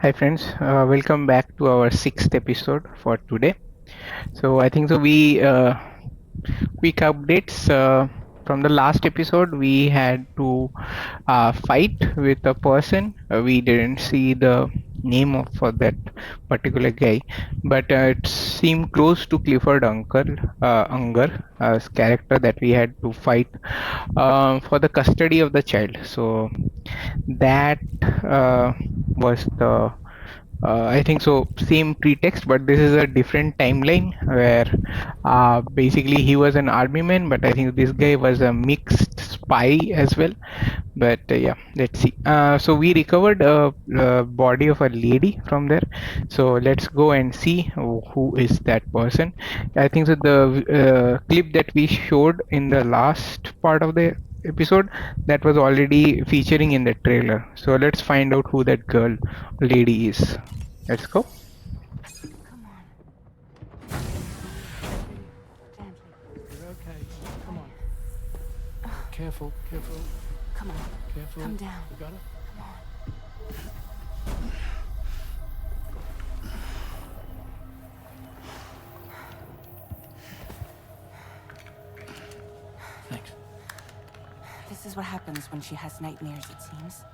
Hi friends, welcome back to our sixth episode for today. So I think so. We quick updates from the last episode. We had to fight with a person. We didn't see the name of for that particular guy, but it seemed close to Clifford Unger's character that we had to fight for the custody of the child. So that was the I think so. Same pretext, but this is a different timeline where basically he was an army man, but I think this guy was a mixed spy as well. But yeah, let's see. So we recovered a body of a lady from there. So let's go and see who is that person. I think so. The clip that we showed in the last part of the episode that was already featuring in the trailer. So let's find out who that girl lady is. Let's go. Come on. Gently. You're okay. Come on. Careful, careful, Come on. careful. Come down. You got it? Come on. Thanks. This is what happens when she has nightmares, it seems.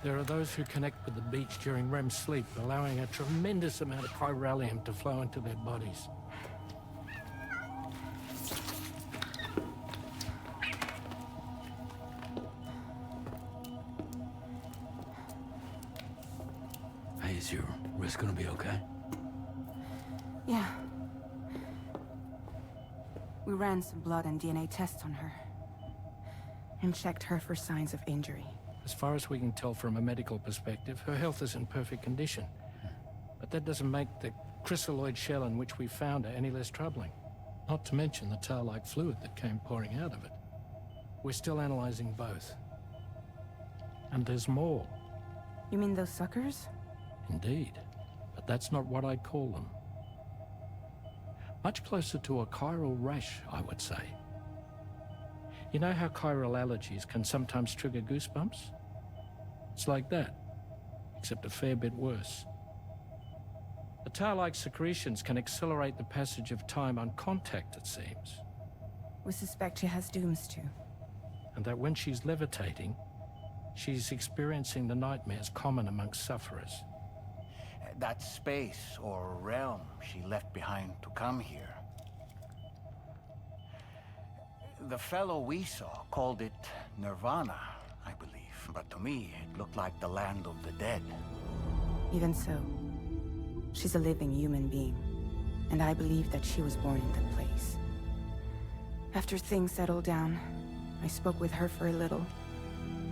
There are those who connect with the beach during REM sleep, allowing a tremendous amount of chiralium to flow into their bodies. Hey, is your wrist gonna be okay? Yeah. We ran some blood and DNA tests on her. And checked her for signs of injury. As far as we can tell from a medical perspective, her health is in perfect condition. But that doesn't make the chrysaloid shell in which we found her any less troubling. Not to mention the tar-like fluid that came pouring out of it. We're still analyzing both. And there's more. You mean those suckers? Indeed. But that's not what I'd call them. Much closer to a chiral rash, I would say. You know how chiral allergies can sometimes trigger goosebumps? It's like that, except a fair bit worse. The tar-like secretions can accelerate the passage of time on contact, it seems. We suspect she has dooms too. And that when she's levitating, she's experiencing the nightmares common amongst sufferers. That space or realm she left behind to come here. The fellow we saw called it Nirvana, I believe. But to me, it looked like the land of the dead. Even so, she's a living human being. And I believe that she was born in that place. After things settled down, I spoke with her for a little.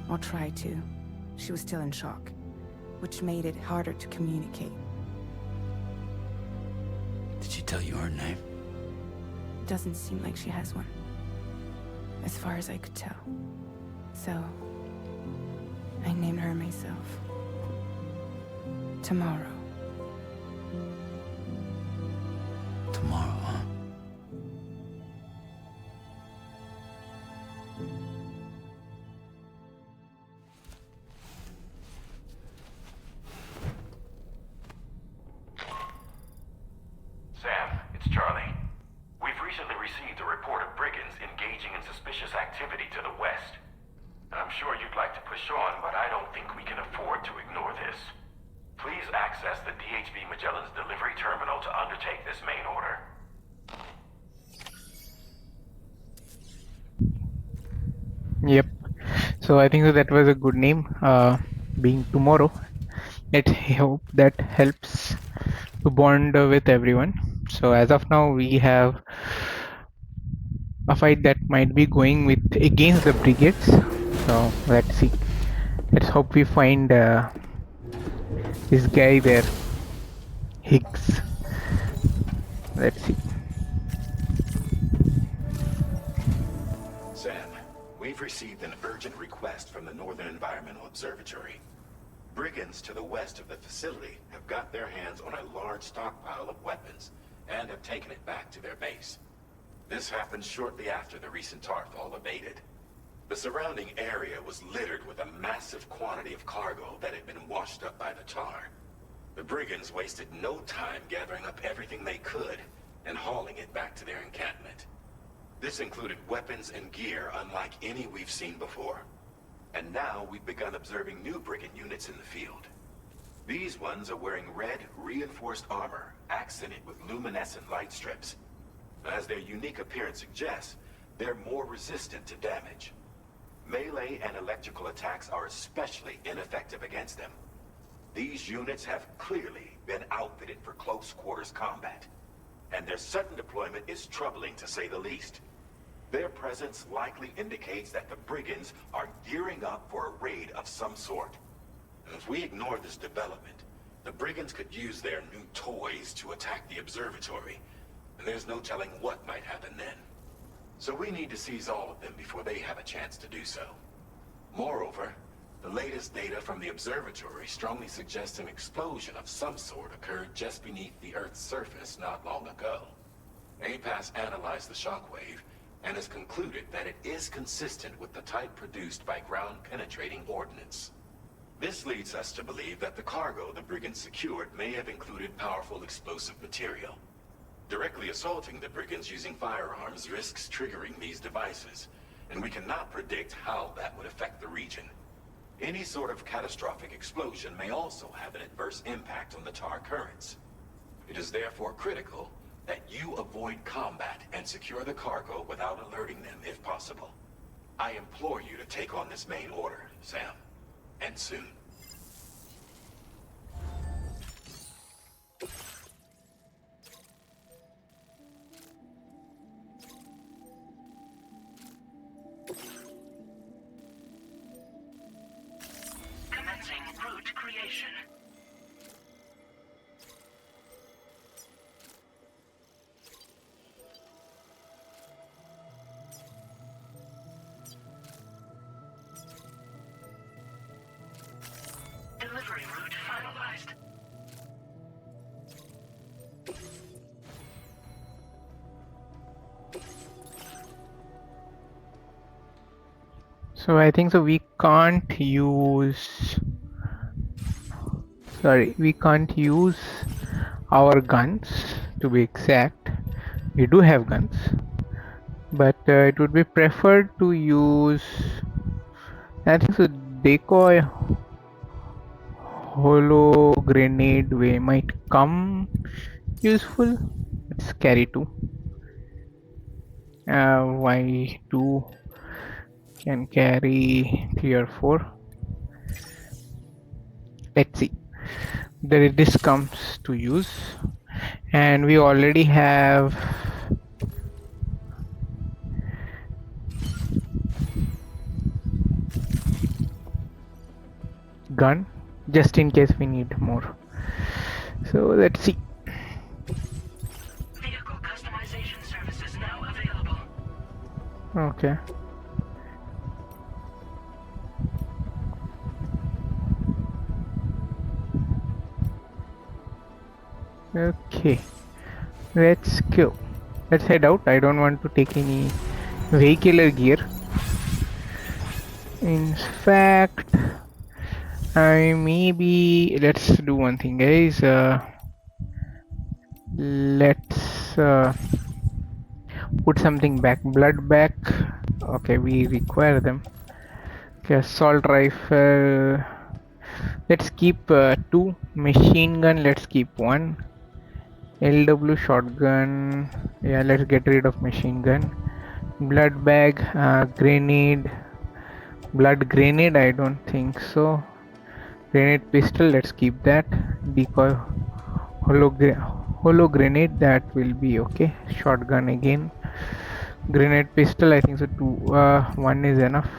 Or tried to. She was still in shock, which made it harder to communicate. Did she tell you her name? Doesn't seem like she has one. As far as I could tell. So, I named her myself. Tomorrow. Tomorrow, huh? Sam, it's Charlie. We've recently received a report of brigands engaging in suspicious activity to the west. I'm sure you'd like to push on, but I don't think we can afford to ignore this. Please access the DHB Magellan's delivery terminal to undertake this main order. Yep. So I think that was a good name. Being tomorrow. Let's hope that helps to bond with everyone. So as of now, we have a fight that might be going with against the brigades. So let's see. Let's hope we find this guy there, Higgs. Let's see. Sam, we've received an urgent request from the Northern Environmental Observatory. Brigands to the west of the facility have got their hands on a large stockpile of weapons and have taken it back to their base. This happened shortly after the recent Tarfall abated. The surrounding area was littered with a massive quantity of cargo that had been washed up by the tar. The brigands wasted no time gathering up everything they could and hauling it back to their encampment. This included weapons and gear unlike any we've seen before. And now we've begun observing new brigand units in the field. These ones are wearing red, reinforced armor, accented with luminescent light strips. As their unique appearance suggests, they're more resistant to damage. Melee and electrical attacks are especially ineffective against them. These units have clearly been outfitted for close quarters combat, and their sudden deployment is troubling to say the least. Their presence likely indicates that the brigands are gearing up for a raid of some sort. If we ignore this development, the brigands could use their new toys to attack the observatory, and there's no telling what might happen then. So we need to seize all of them before they have a chance to do so. Moreover, the latest data from the observatory strongly suggests an explosion of some sort occurred just beneath the Earth's surface not long ago. APAS analyzed the shockwave and has concluded that it is consistent with the type produced by ground-penetrating ordnance. This leads us to believe that the cargo the brigands secured may have included powerful explosive material. Directly assaulting the brigands using firearms risks triggering these devices, and we cannot predict how that would affect the region. Any sort of catastrophic explosion may also have an adverse impact on the tar currents. It is therefore critical that you avoid combat and secure the cargo without alerting them if possible. I implore you to take on this main order, Sam. And soon. Commencing route creation. Delivery route finalized. So I think so we can't use our guns, to be exact. We do have guns, but it would be preferred to use, I think so, decoy holo grenade way might come useful. Let's carry 2. Why 2 can carry 3 or 4. Let's see. This comes to use, and we already have gun just in case we need more. So let's see. Vehicle customization services now available. Okay. Okay, let's go. Let's head out. I don't want to take any vehicular gear. In fact, let's do one thing, guys. Let's put something back. Blood back. Okay, we require them. Okay, assault rifle. Let's keep 2. Machine gun, let's keep 1. LW shotgun. Yeah, let's get rid of machine gun. Blood bag, grenade. Blood grenade, I don't think so. Grenade pistol, let's keep that. Decoy holo grenade, that will be okay. Shotgun again. Grenade pistol, I think so 2. 1 is enough.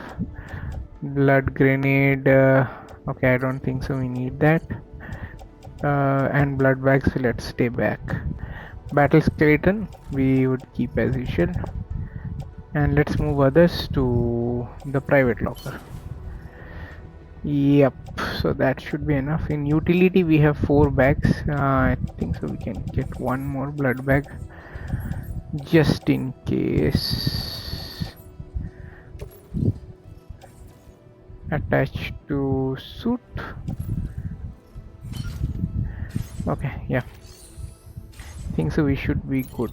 Blood grenade, okay, I don't think so we need that. And blood bags, let's stay back. Battle skeleton we would keep as usual, and let's move others to the private locker. Yep, so that should be enough. In utility we have 4 bags. I think so we can get 1 more blood bag just in case. Attached to suit. Okay, yeah. Think so we should be good.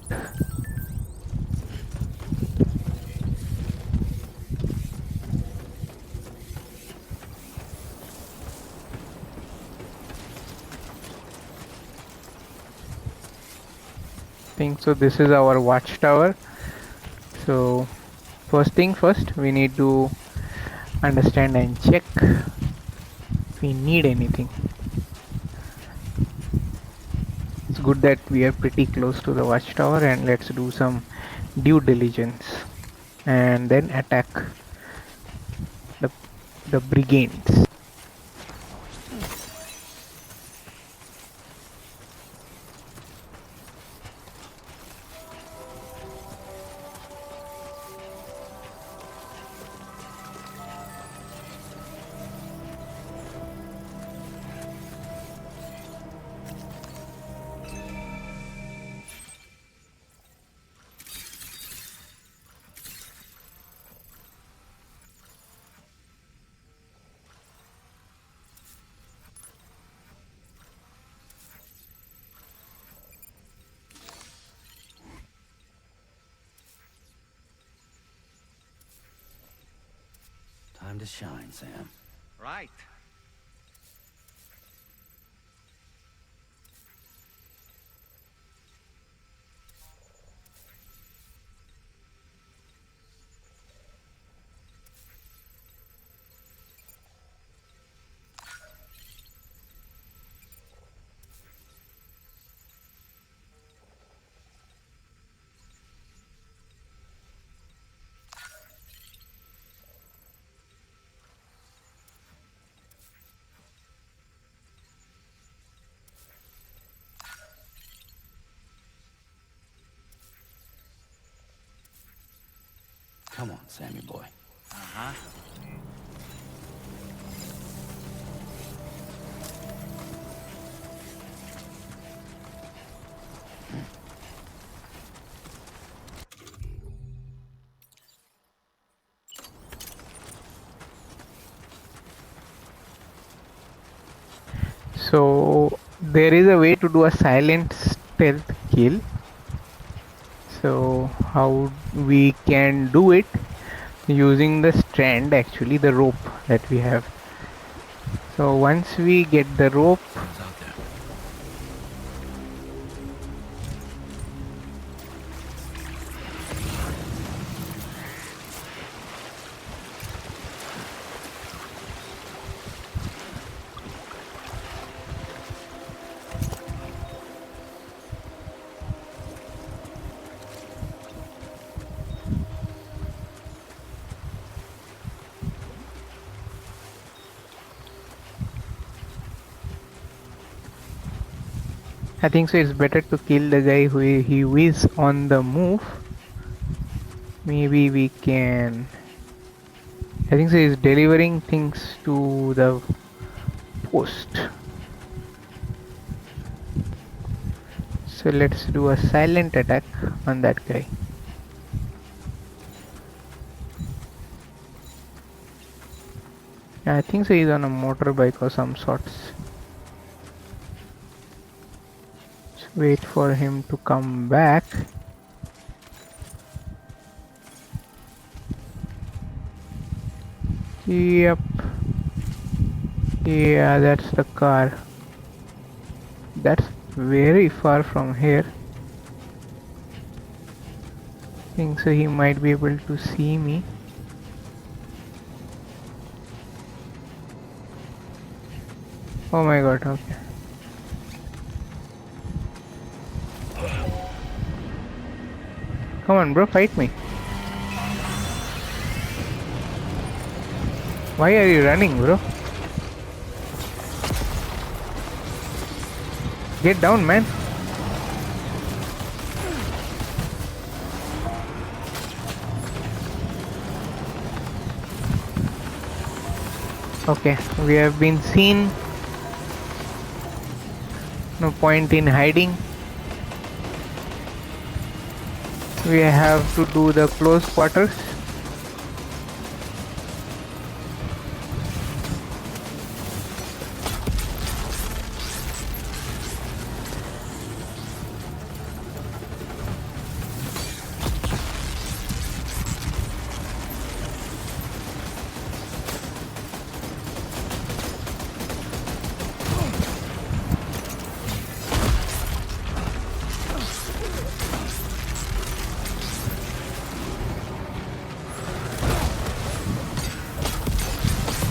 Think so this is our watchtower. So first thing first, we need to understand and check if we need anything. It's good that we are pretty close to the watchtower, and let's do some due diligence and then attack the brigands. Time to shine, Sam. Right. Come on, Sammy boy. Uh-huh. So there is a way to do a silent stealth kill. So how we can do it? Using the strand, actually the rope that we have. So once we get the rope, Who's out there? I think so it's better to kill the guy who he is on the move. Maybe we can. I think so he's delivering things to the post. So let's do a silent attack on that guy. I think so he's on a motorbike or some sorts. Just wait for him to come back. Yep. Yeah, that's the car. That's very far from here. I think so he might be able to see me. Oh my god, okay. Come on bro, fight me. Why are you running, bro? Get down, man. Okay, we have been seen. No point in hiding. We have to do the close quarters.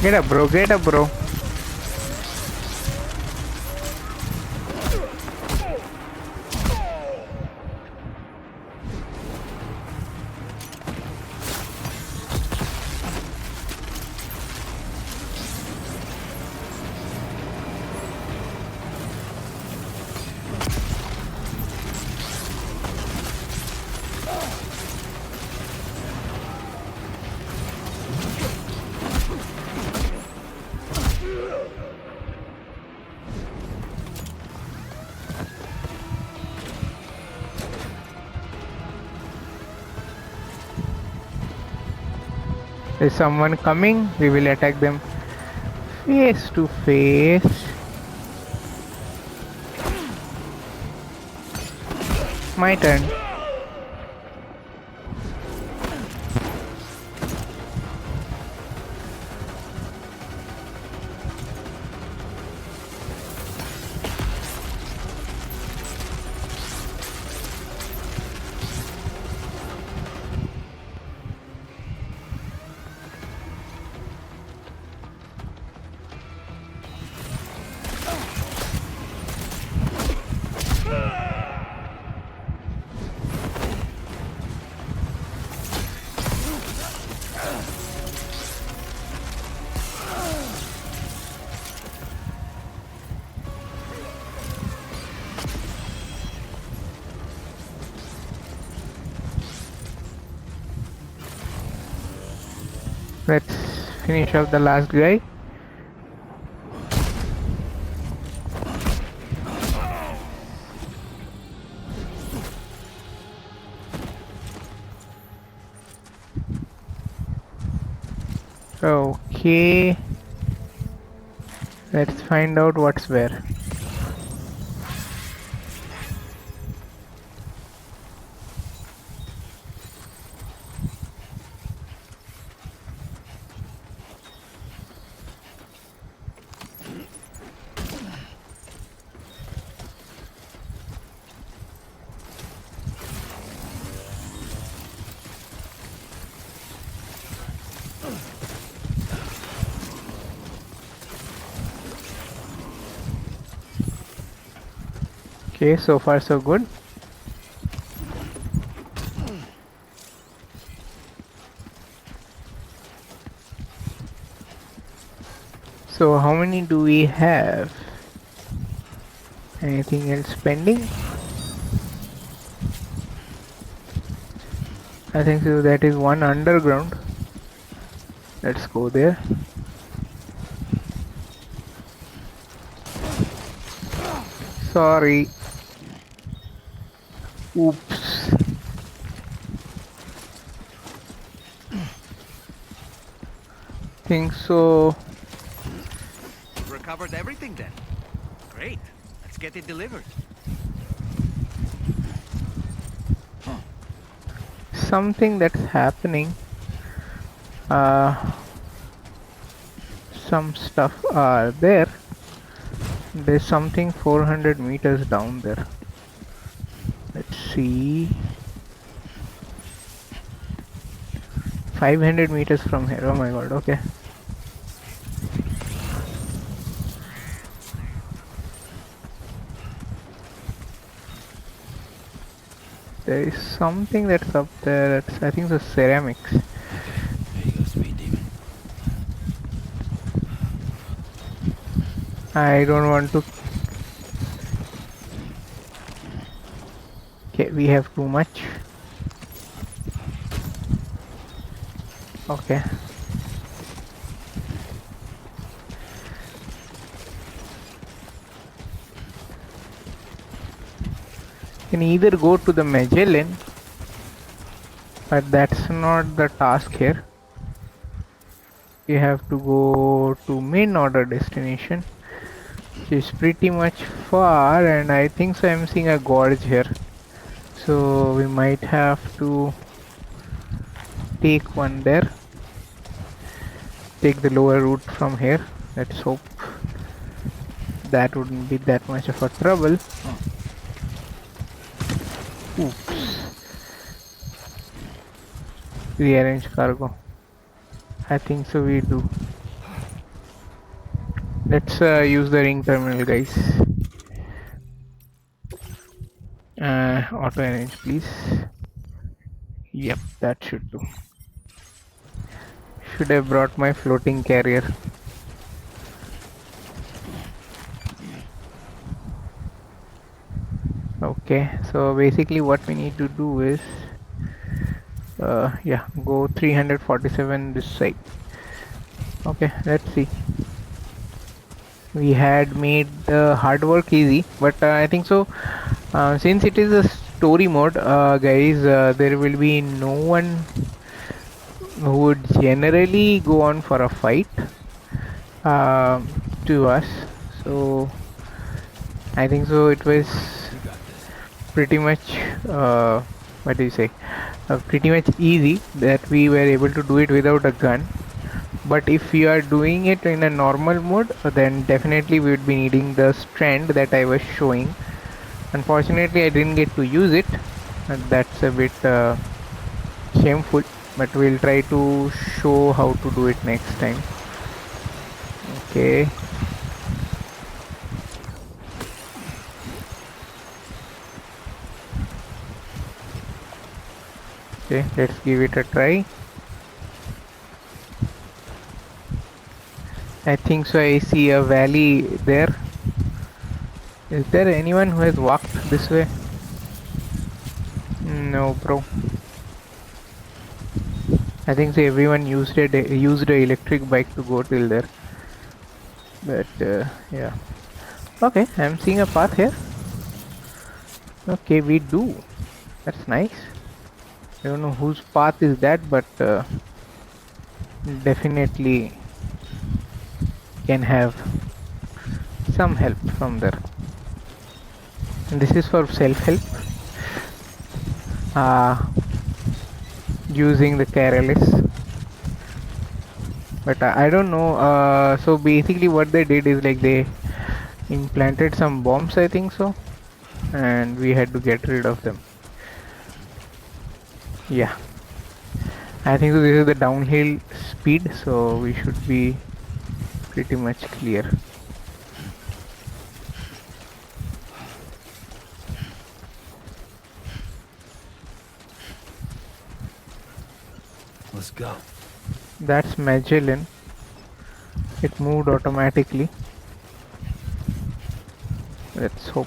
Get up, bro. Get up, bro. Is someone coming? We will attack them face to face. My turn. Let's finish off the last guy. Okay. Let's find out what's where. Okay, so far so good. So how many do we have? Anything else pending? I think so. That is one underground. Let's go there. Sorry. Oops. Think so. Recovered everything then. Great. Let's get it delivered. Something that's happening. Some stuff are there. There's something 400 meters down there. Let's see. 500 meters from here. Oh my god, okay. There is something that's up there. That's, I think, the ceramics. There you go, speed demon. I don't want to. Okay, we have too much. Okay. Can either go to the Magellan, but that's not the task here. We have to go to main order destination, which is pretty much far, and I think so I'm seeing a gorge here. So we might have to take one there. Take the lower route from here. Let's hope that wouldn't be that much of a trouble. Oops. Rearrange cargo. I think so we do. Let's use the ring terminal, guys. Auto arrange, please. Yep, that should do. Should have brought my floating carrier. Okay, so basically what we need to do is yeah, go 347 this side. Okay, let's see. We had made the hard work easy, but I think so since it is a story mode, guys, there will be no one who would generally go on for a fight to us. So I think so it was pretty much what do you say, pretty much easy that we were able to do it without a gun. But if you are doing it in a normal mode, then definitely we would be needing the strand that I was showing. Unfortunately I didn't get to use it, and that's a bit shameful, but we'll try to show how to do it next time. Okay, okay, let's give it a try. I think so I see a valley there. Is there anyone who has walked this way? No, bro. I think so everyone used a electric bike to go till there. But yeah. Okay, I'm seeing a path here. Okay, we do. That's nice. I don't know whose path is that, but definitely can have some help from there. And this is for self-help. Using the careless. But I don't know. So basically, what they did is like they implanted some bombs, I think so, and we had to get rid of them. Yeah, I think so. This is the downhill speed, so we should be pretty much clear. Let's go. That's Magellan. It moved automatically. Let's hope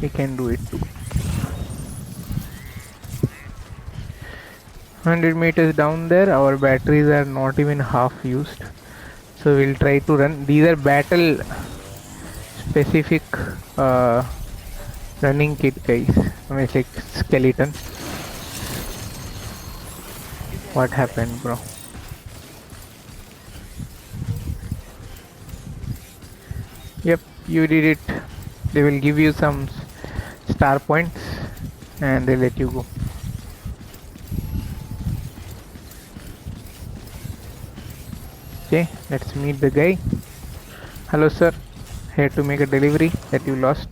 we can do it too. 100 meters down there, our batteries are not even half used, so we'll try to run. These are battle specific running kit, guys. I mean, it's like skeleton. What happened, bro? Yep, you did it. They will give you some star points and they let you go. Okay, let's meet the guy. Hello, sir. Here to make a delivery that you lost.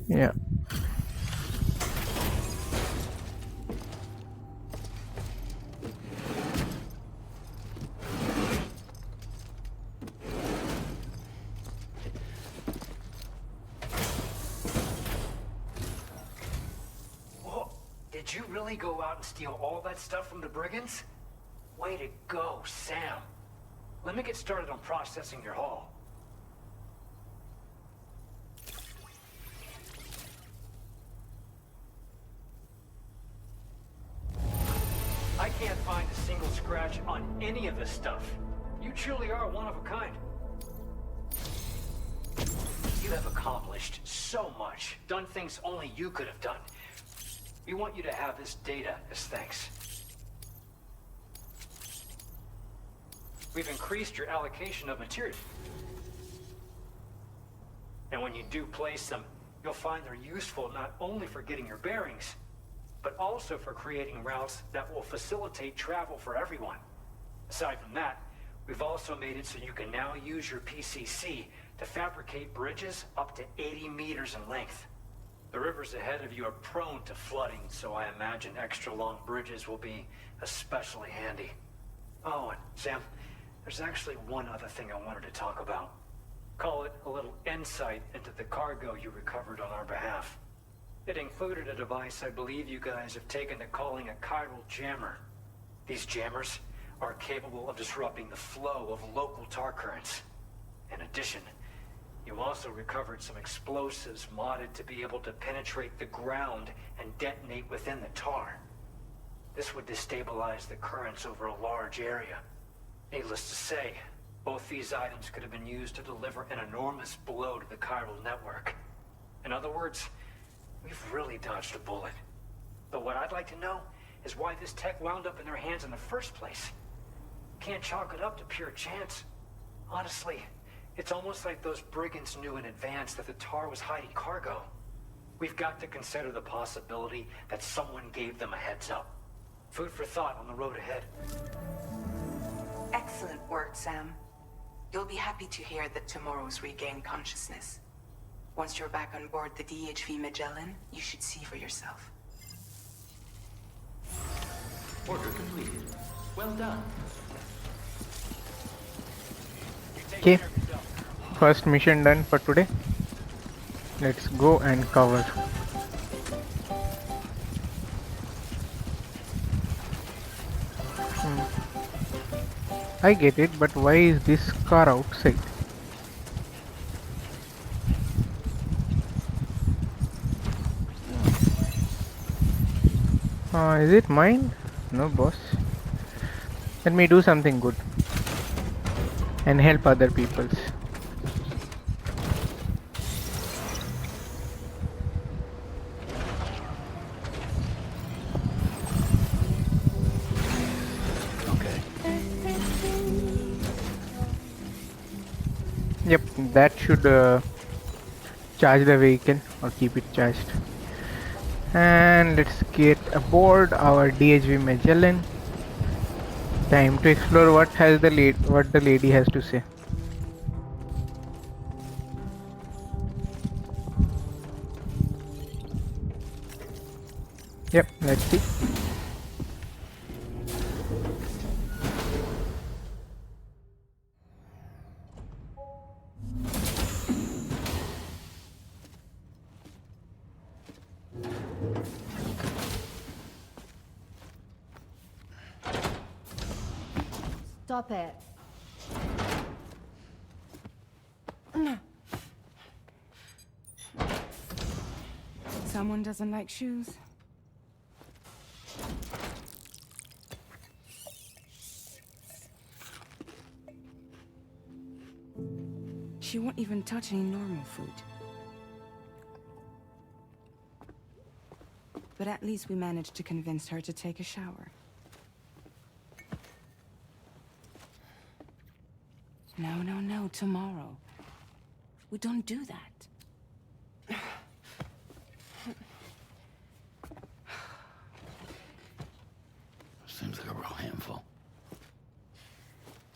Yeah. Did you really go out and steal all that stuff from the brigands? Way to go, Sam. Let me get started on processing your haul. I can't find a single scratch on any of this stuff. You truly are one of a kind. You have accomplished so much, done things only you could have done. We want you to have this data as thanks. We've increased your allocation of material. And when you do place them, you'll find they're useful not only for getting your bearings, but also for creating routes that will facilitate travel for everyone. Aside from that, we've also made it so you can now use your PCC to fabricate bridges up to 80 meters in length. The rivers ahead of you are prone to flooding, so I imagine extra long bridges will be especially handy. Oh, and Sam, There's actually one other thing I wanted to talk about. Call it a little insight into the cargo you recovered on our behalf. It included a device I believe you guys have taken to calling a chiral jammer. These jammers are capable of disrupting the flow of local tar currents. In addition, you also recovered some explosives modded to be able to penetrate the ground and detonate within the tar. This would destabilize the currents over a large area. Needless to say, both these items could have been used to deliver an enormous blow to the chiral network. In other words, we've really dodged a bullet. But what I'd like to know is why this tech wound up in their hands in the first place. Can't chalk it up to pure chance. Honestly, it's almost like those brigands knew in advance that the tar was hiding cargo. We've got to consider the possibility that someone gave them a heads up. Food for thought on the road ahead. Excellent work, Sam. You'll be happy to hear that tomorrow's regained consciousness. Once you're back on board the DHV Magellan, you should see for yourself. Order completed. Well done. Okay, first mission done for today. Let's go and cover. I get it, but why is this car outside? Is it mine? No, boss. Let me do something good and help other peoples. Okay. Yep, that should charge the vehicle or keep it charged. And let's get aboard our DHV Magellan. Time to explore what the lady has to say. Yep, let's see. Stop it. Someone doesn't like shoes? She won't even touch any normal food. But at least we managed to convince her to take a shower. No, tomorrow. We don't do that. Seems like a real handful.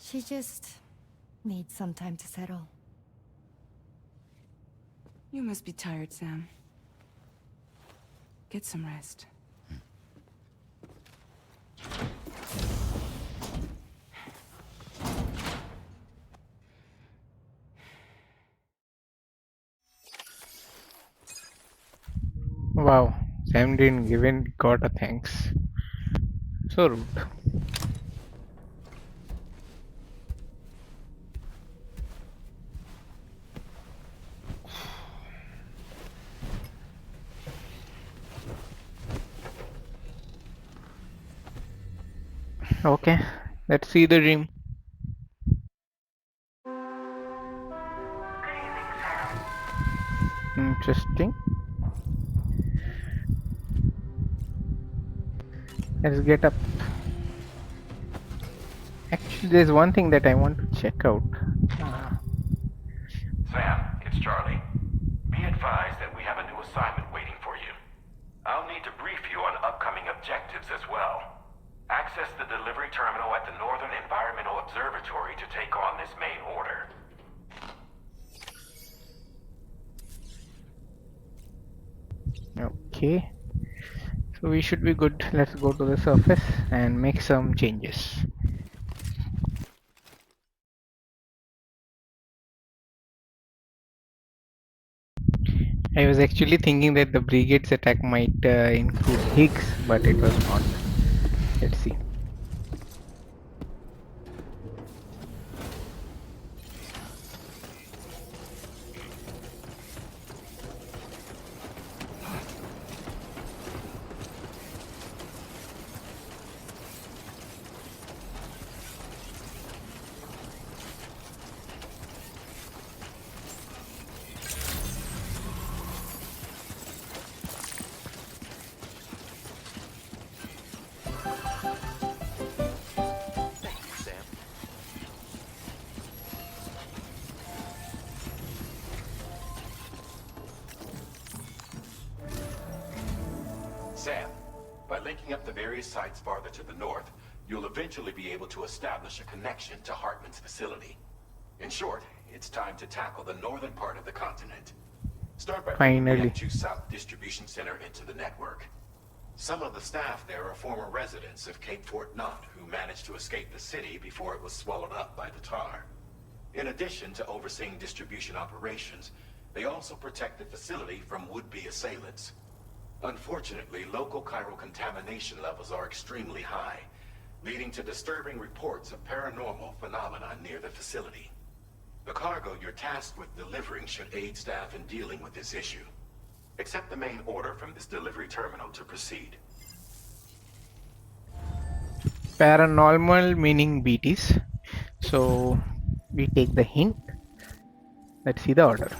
She just needs some time to settle. You must be tired, Sam. Get some rest. Wow, Sam didn't even got a thanks. So rude. Okay, let's see the dream. Interesting. Let's get up. Actually, there's one thing that I want to check out. Sam, it's Charlie. Be advised that we have a new assignment waiting for you. I'll need to brief you on upcoming objectives as well. Access the delivery terminal at the Northern Environmental Observatory to take on this main order. Okay. So we should be good. Let's go to the surface and make some changes. I was actually thinking that the brigade's attack might include Higgs, but it was not. Let's see. Thank you, Sam. Sam, by linking up the various sites farther to the north, you'll eventually be able to establish a connection to Hartman's facility. In short, it's time to tackle the northern part of the continent. Start by bringing the Finally. M2 South Distribution Center into the network. Some of the staff there are former residents of Cape Fort Knot who managed to escape the city before it was swallowed up by the tar. In addition to overseeing distribution operations, they also protect the facility from would-be assailants. Unfortunately, local chiral contamination levels are extremely high, leading to disturbing reports of paranormal phenomena near the facility. The cargo you're tasked with delivering should aid staff in dealing with this issue. Accept the main order from this delivery terminal to proceed. Paranormal meaning BTs. So we take the hint. Let's see the order.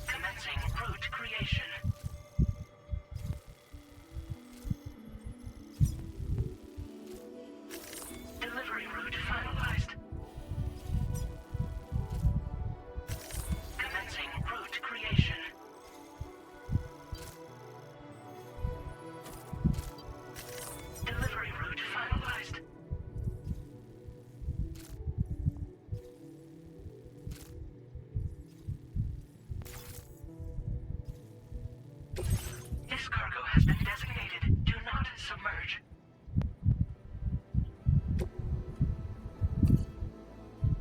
Commencing route creation. Delivery route finalized. Commencing route creation. Delivery route finalized. This cargo has been designated. Do not submerge.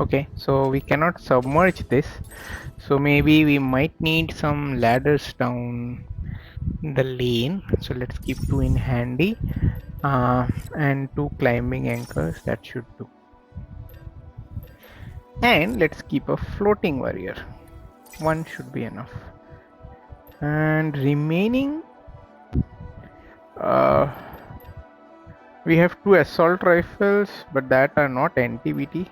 Okay, so we cannot submerge this. So maybe we might need some ladders down the lane. So let's keep 2 in handy. And 2 climbing anchors, that should do. And let's keep a floating warrior. 1 should be enough. And remaining, we have 2 assault rifles, but that are not NTBT.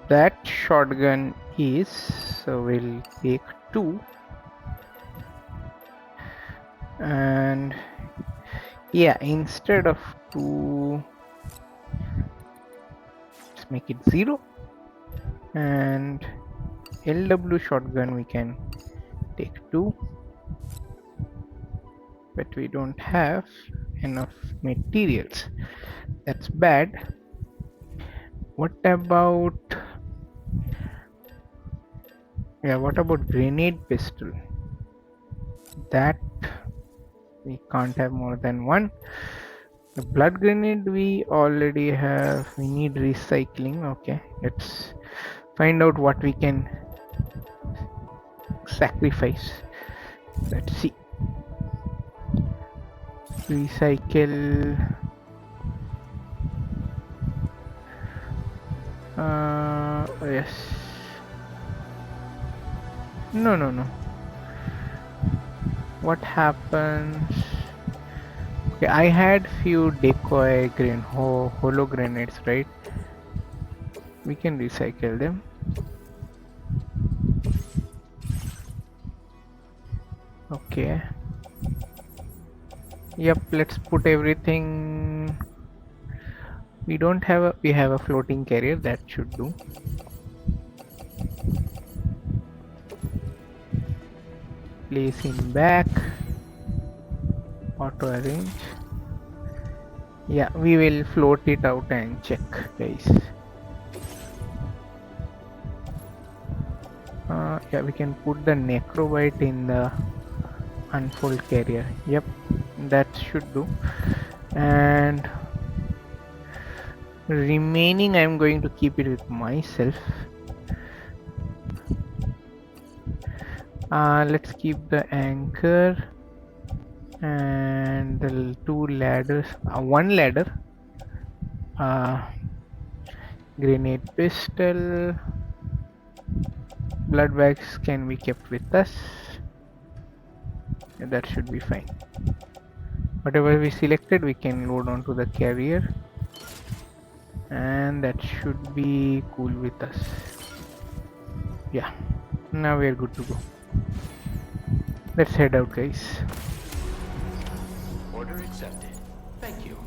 That shotgun is, so we'll take 2. And yeah, instead of 2, let's make it 0. And LW shotgun we can take 2, but we don't have enough materials. That's bad. What about grenade pistol? That we can't have more than 1. The blood grenade we already have. We need recycling. Okay, let's find out what we can sacrifice. Let's see. Recycle. Yes. No. What happens? Okay, I had few decoy holo grenades, right? We can recycle them. Okay. Yep, let's put everything. We have a floating carrier, that should do. place in back, auto arrange. Yeah, we will float it out and check, guys. Yeah, we can put the necrobite in the unfold carrier. Yep, that should do. And remaining I'm going to keep it with myself. Let's keep the anchor and the two ladders, one ladder, grenade pistol, blood bags can be kept with us. Yeah, that should be fine. Whatever we selected we can load onto the carrier, and that should be cool with us. Yeah, now we're good to go. Let's head out, guys. Order accepted. Thank you.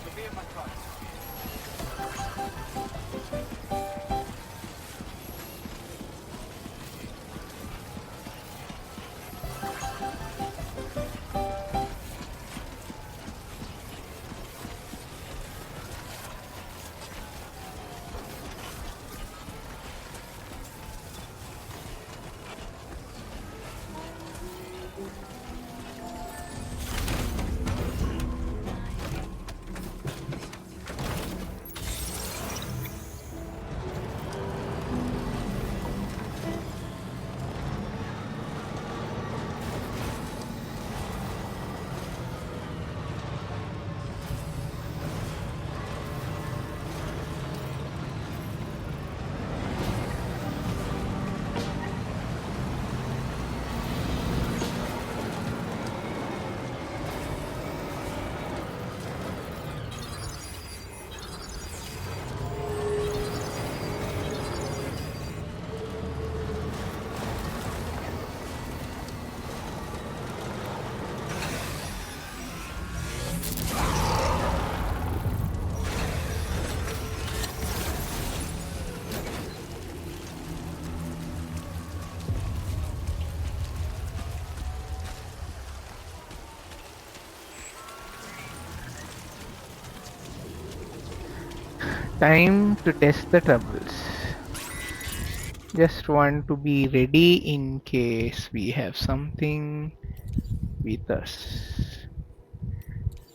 You'll be in my car. Time to test the troubles. Just want to be ready in case we have something with us.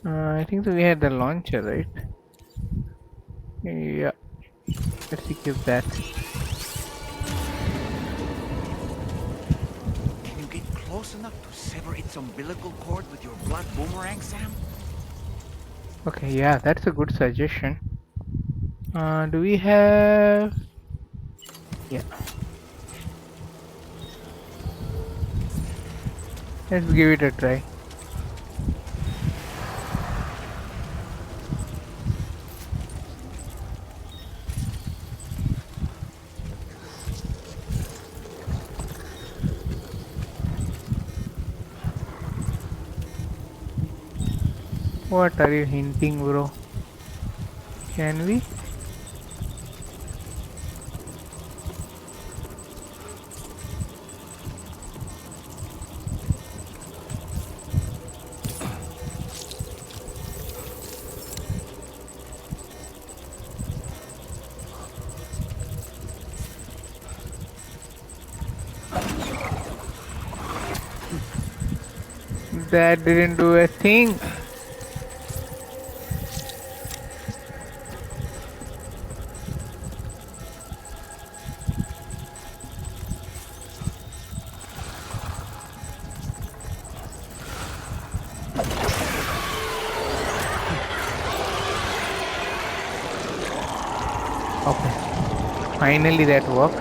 I think so we had the launcher, right? Yeah, let's equip that. Can you get close enough to sever its umbilical cord with your blood boomerang, Sam? Okay, yeah, that's a good suggestion. Do we have... Yeah. Let's give it a try. What are you hinting, bro? Can we? That didn't do a thing. Okay, finally that worked.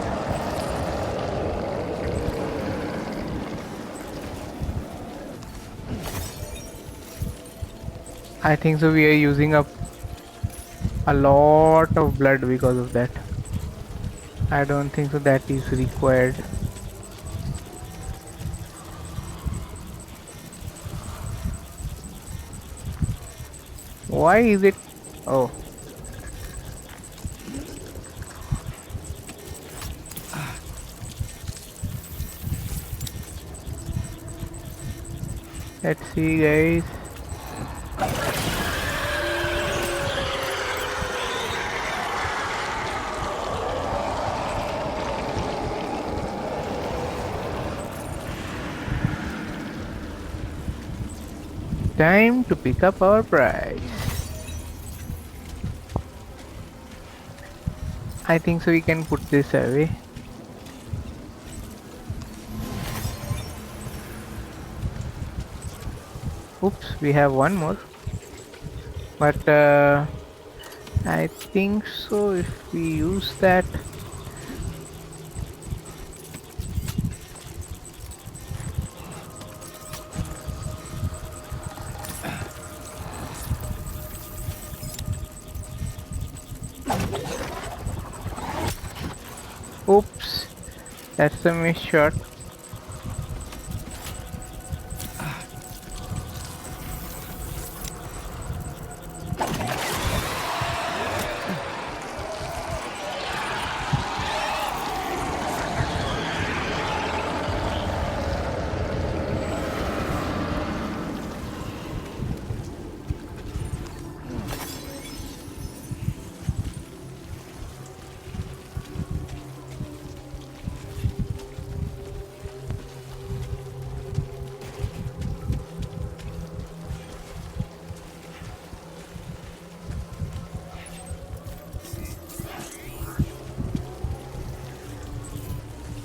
I think so we are using up a lot of blood because of that. I don't think so that is required. Why is it? Oh. Let's see, guys. Time to pick up our prize. I think so we can put this away. Oops, we have one more. But I think so if we use that. Oops, that's a miss shot.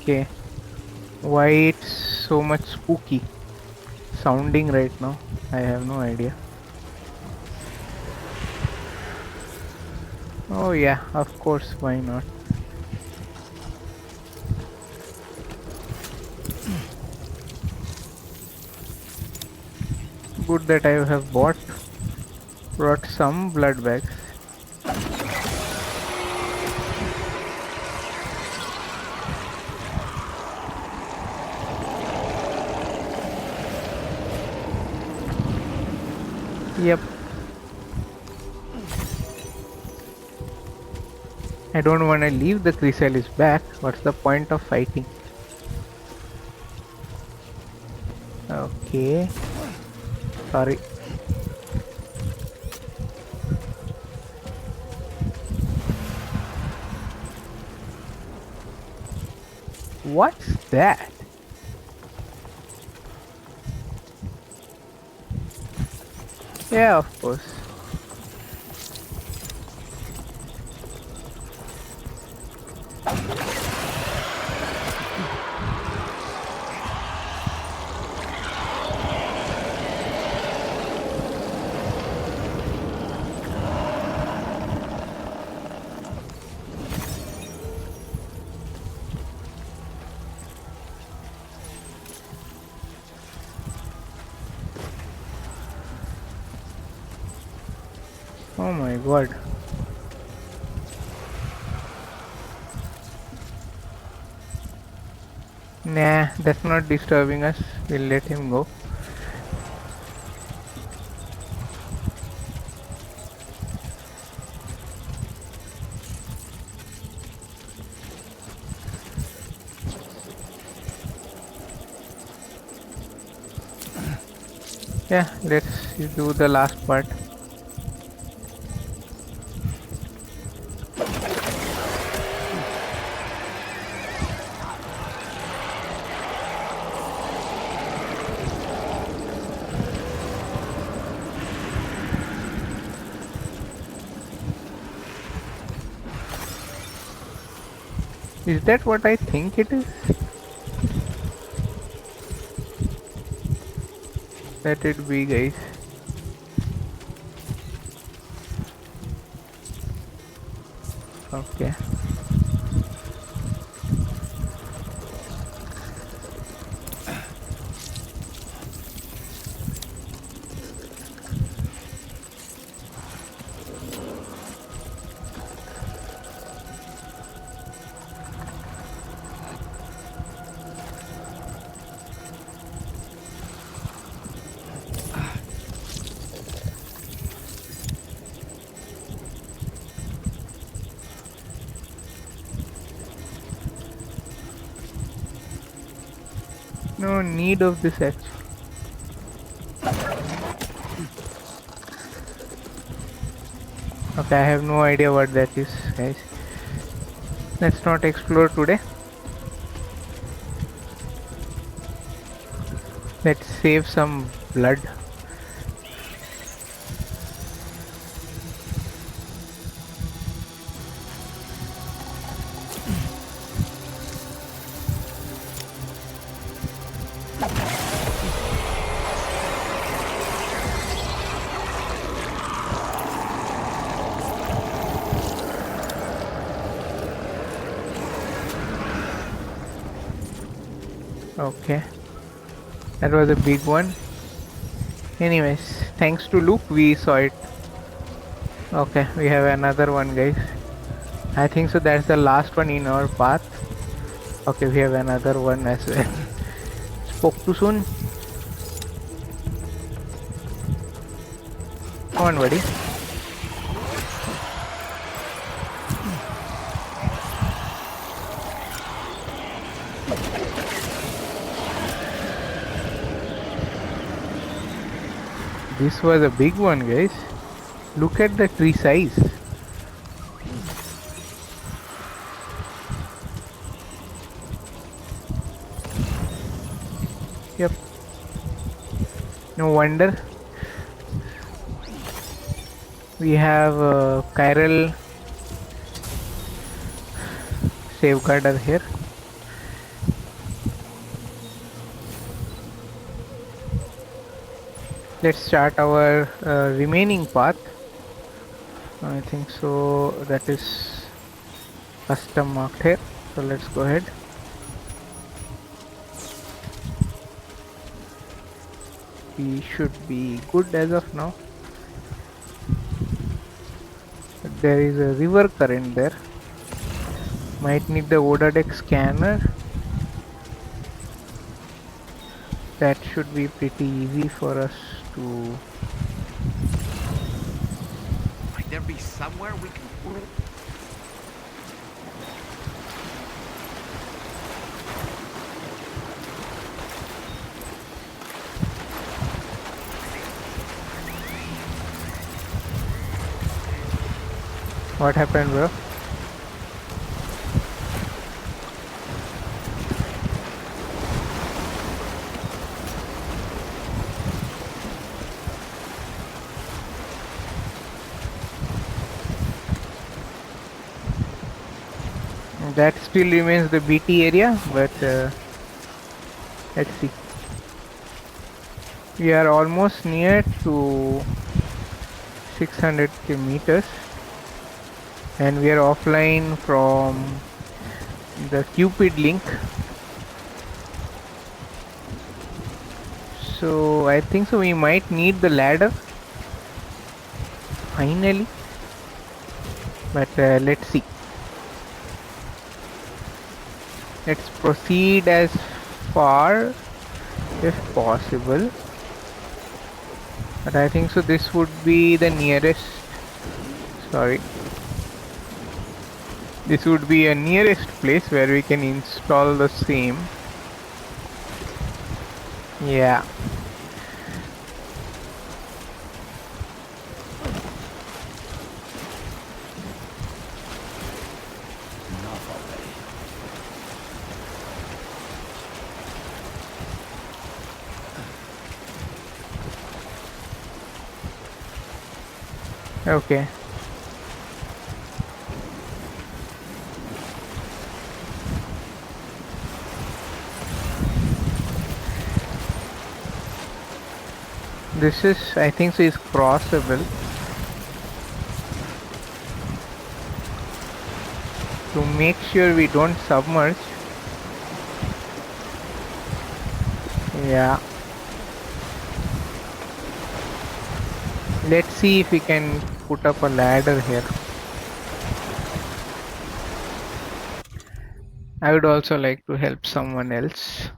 Okay, why it's so much spooky sounding right now? I have no idea. Oh yeah, of course, why not? Good that I have brought some blood bags. Yep. I don't want to leave the chrysalis back. What's the point of fighting? Okay. Sorry. What's that? Yeah, of course. Oh my god. Nah, that's not disturbing us. We'll let him go. Yeah, let's do the last part. Is that what I think it is? Let it be, guys. Okay. No need of this actually. Okay, I have no idea what that is, guys. Let's not explore today. Let's save some blood. Okay, that was a big one. Anyways, thanks to Luke, we saw it. Okay, we have another one, guys. I think so that's the last one in our path. Okay, we have another one as well. Spoke too soon. Come on, buddy. This was a big one, guys. Look at the tree size. Yep. No wonder. We have a chiral safeguarder here. Let's start our remaining path. I think so that is custom marked here. So let's go ahead. We should be good as of now. There is a river current there. Might need the Odadeck scanner. That should be pretty easy for us to. Might there be somewhere we can put it? What happened, bro? That still remains the BT area, but let's see. We are almost near to 600 meters, and we are offline from the Cupid link. So I think so we might need the ladder finally, but let's see. Let's proceed as far if possible, but I think so this would be the nearest. Sorry, this would be a nearest place where we can install the same. Yeah. Okay. This is, I think so, is crossable. To make sure we don't submerge. Yeah. Let's see if we can put up a ladder here. I would also like to help someone else.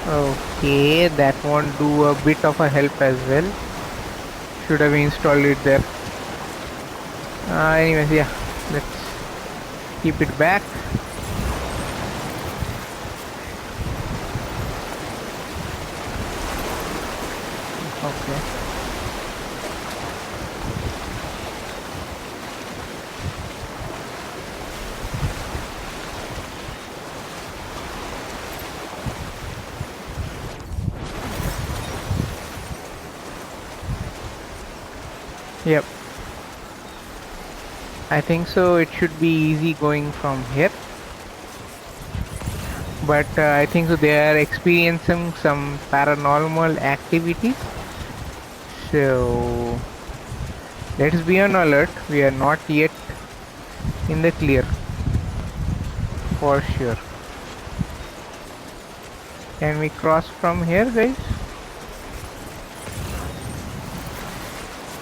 Okay, that won't do a bit of a help as well. Should have installed it there. Anyways, yeah, let's keep it back. Okay. Yep. I think so. It should be easy going from here. But I think so they are experiencing some paranormal activities. So let's be on alert. We are not yet in the clear for sure. Can we cross from here, guys?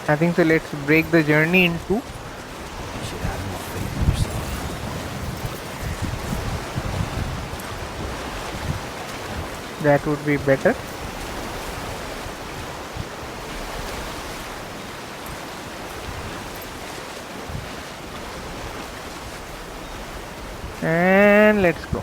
I think so. Let's break the journey in two. You should have more faith in yourself. That would be better. And let's go.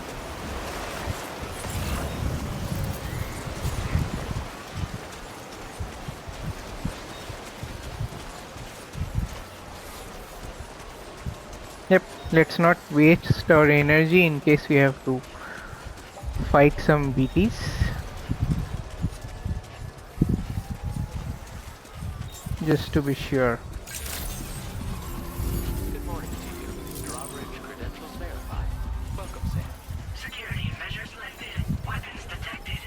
Yep, let's not waste our energy in case we have to fight some BTs. Just to be sure. Good morning to you. Drawbridge credentials verified. Welcome, Sam. Security measures lifted. Weapons detected.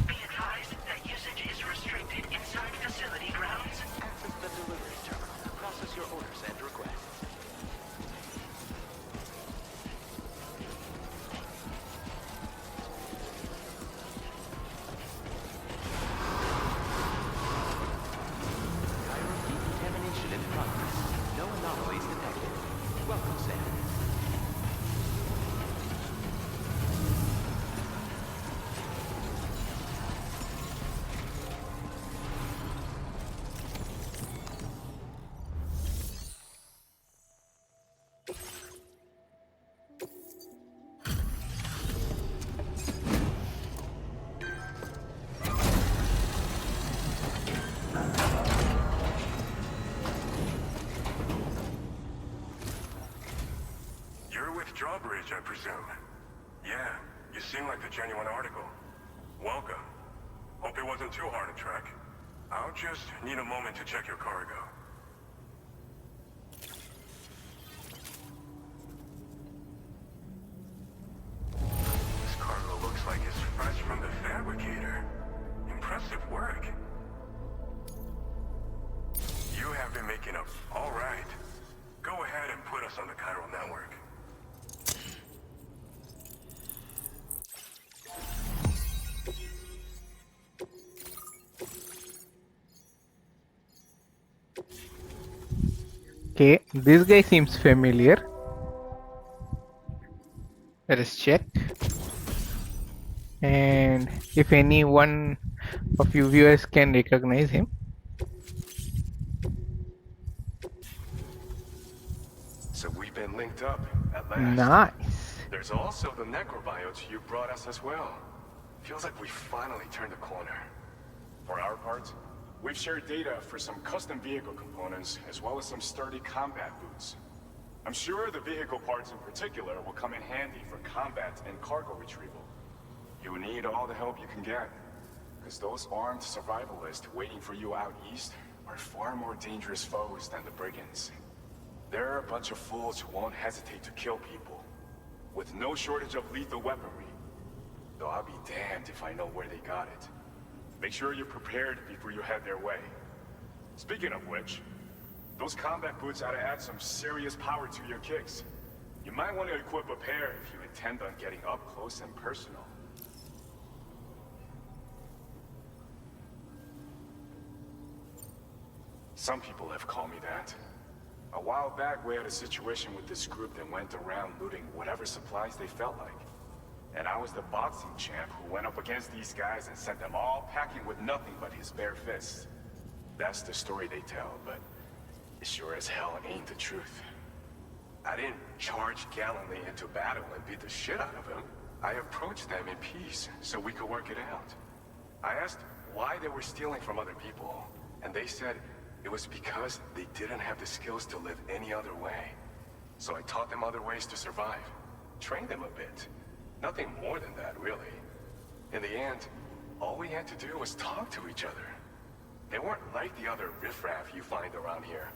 Be advised that usage is restricted inside facility grounds. Access the delivery terminal to process your orders and requests. Chiral decontamination in progress. No anomalies detected. Welcome, Sam. You're with Drawbridge, I presume. Yeah, you seem like the genuine article. Welcome. Hope it wasn't too hard to track. I'll just need a moment to check your cargo. This cargo looks like it's fresh from the fabricator. Impressive work. You have been making up. All right. Go ahead and put us on the chiral network. Okay, this guy seems familiar. Let us check. And if any one of you viewers can recognize him. So we've been linked up at last. Nice. There's also the necrobiotes you brought us as well. Feels like we finally turned a corner. For our part, we've shared data for some custom vehicle components as well as some sturdy combat boots. I'm sure the vehicle parts in particular will come in handy for combat and cargo retrieval. You need all the help you can get, because those armed survivalists waiting for you out east are far more dangerous foes than the brigands. They're a bunch of fools who won't hesitate to kill people, with no shortage of lethal weaponry. Though I'll be damned if I know where they got it. Make sure you're prepared before you head their way. Speaking of which, those combat boots ought to add some serious power to your kicks. You might want to equip a pair if you intend on getting up close and personal. Some people have called me that. A while back, we had a situation with this group that went around looting whatever supplies they felt like. And I was the boxing champ who went up against these guys and sent them all packing with nothing but his bare fists. That's the story they tell, but it sure as hell ain't the truth. I didn't charge gallantly into battle and beat the shit out of them. I approached them in peace so we could work it out. I asked why they were stealing from other people, and they said it was because they didn't have the skills to live any other way. So I taught them other ways to survive. Trained them a bit. Nothing more than that, really. In the end, all we had to do was talk to each other. They weren't like the other riffraff you find around here.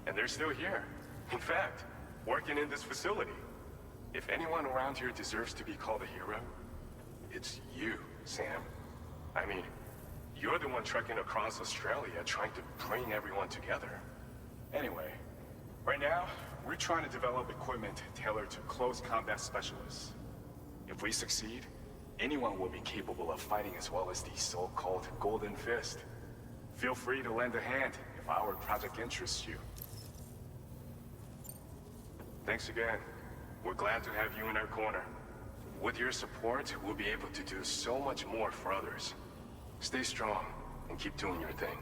And they're still here. In fact, working in this facility. If anyone around here deserves to be called a hero, it's you, Sam. I mean, you're the one trekking across Australia trying to bring everyone together. Anyway, right now, we're trying to develop equipment tailored to close combat specialists. If we succeed, anyone will be capable of fighting as well as the so-called Golden Fist. Feel free to lend a hand if our project interests you. Thanks again. We're glad to have you in our corner. With your support, we'll be able to do so much more for others. Stay strong and keep doing your thing.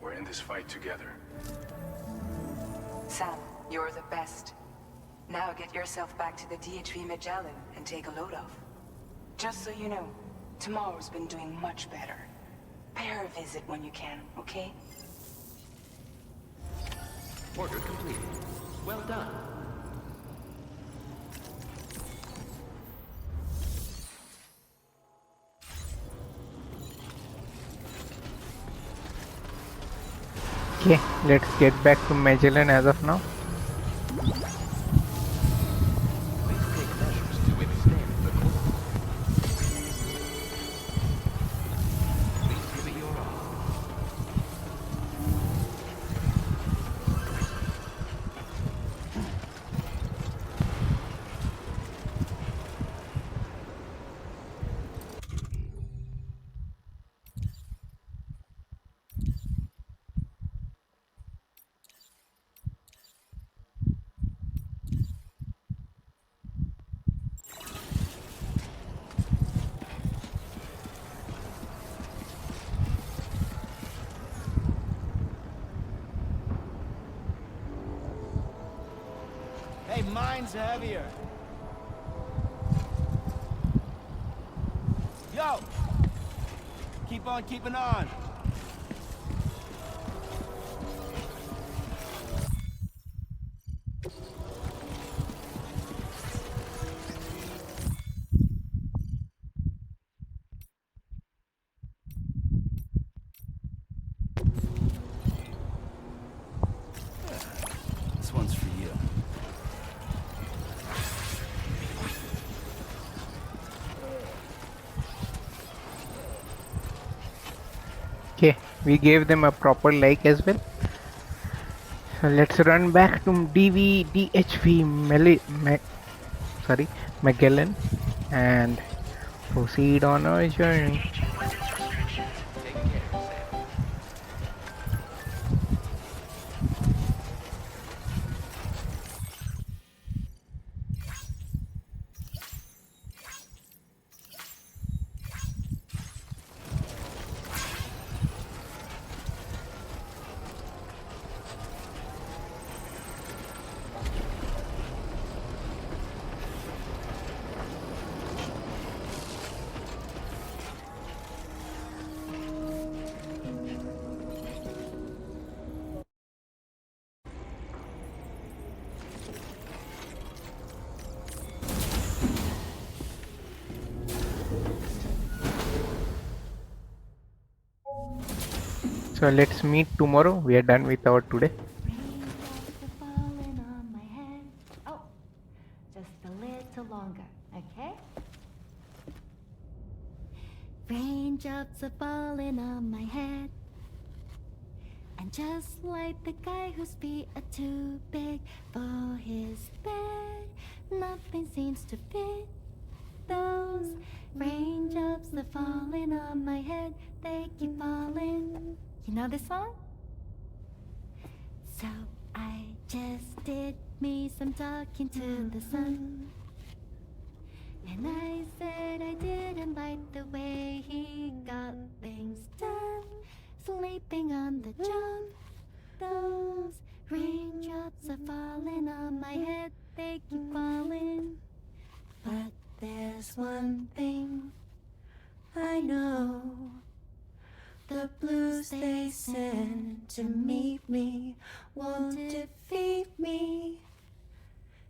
We're in this fight together. Sam, you're the best. Now get yourself back to the DHV Magellan and take a load off. Just so you know, tomorrow's been doing much better. Pay her a visit when you can, okay? Order completed. Well done. Okay, let's get back to Magellan as of now. Please take measures to withstand the cold. Please give it your all. Hey, mine's heavier. Yo! Keep on keeping on. This one's for you. Okay, we gave them a proper like as well. So let's run back to DHV Magellan and proceed on our journey. Take care, Sam. So let's meet tomorrow. We are done with our today. Raindrops are falling on my head. Oh, just a little longer, okay? Raindrops are falling on my head. And just like the guy whose feet are too big for his bed, nothing seems to fit. Those raindrops are falling on my head, they keep falling. You know this song? So I just did me some talking to the sun. And I said I didn't like the way he got things done. Sleeping on the job. Those raindrops are falling on my head, they keep falling. But there's one thing I know. the blues they send to meet me won't defeat me.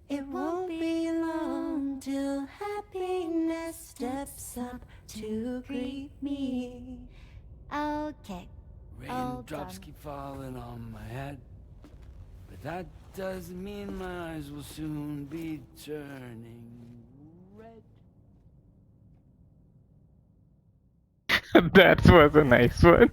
It won't be long till happiness steps up to greet me. Okay. Raindrops keep falling on my head, but that doesn't mean my eyes will soon be turning red. That was a nice one.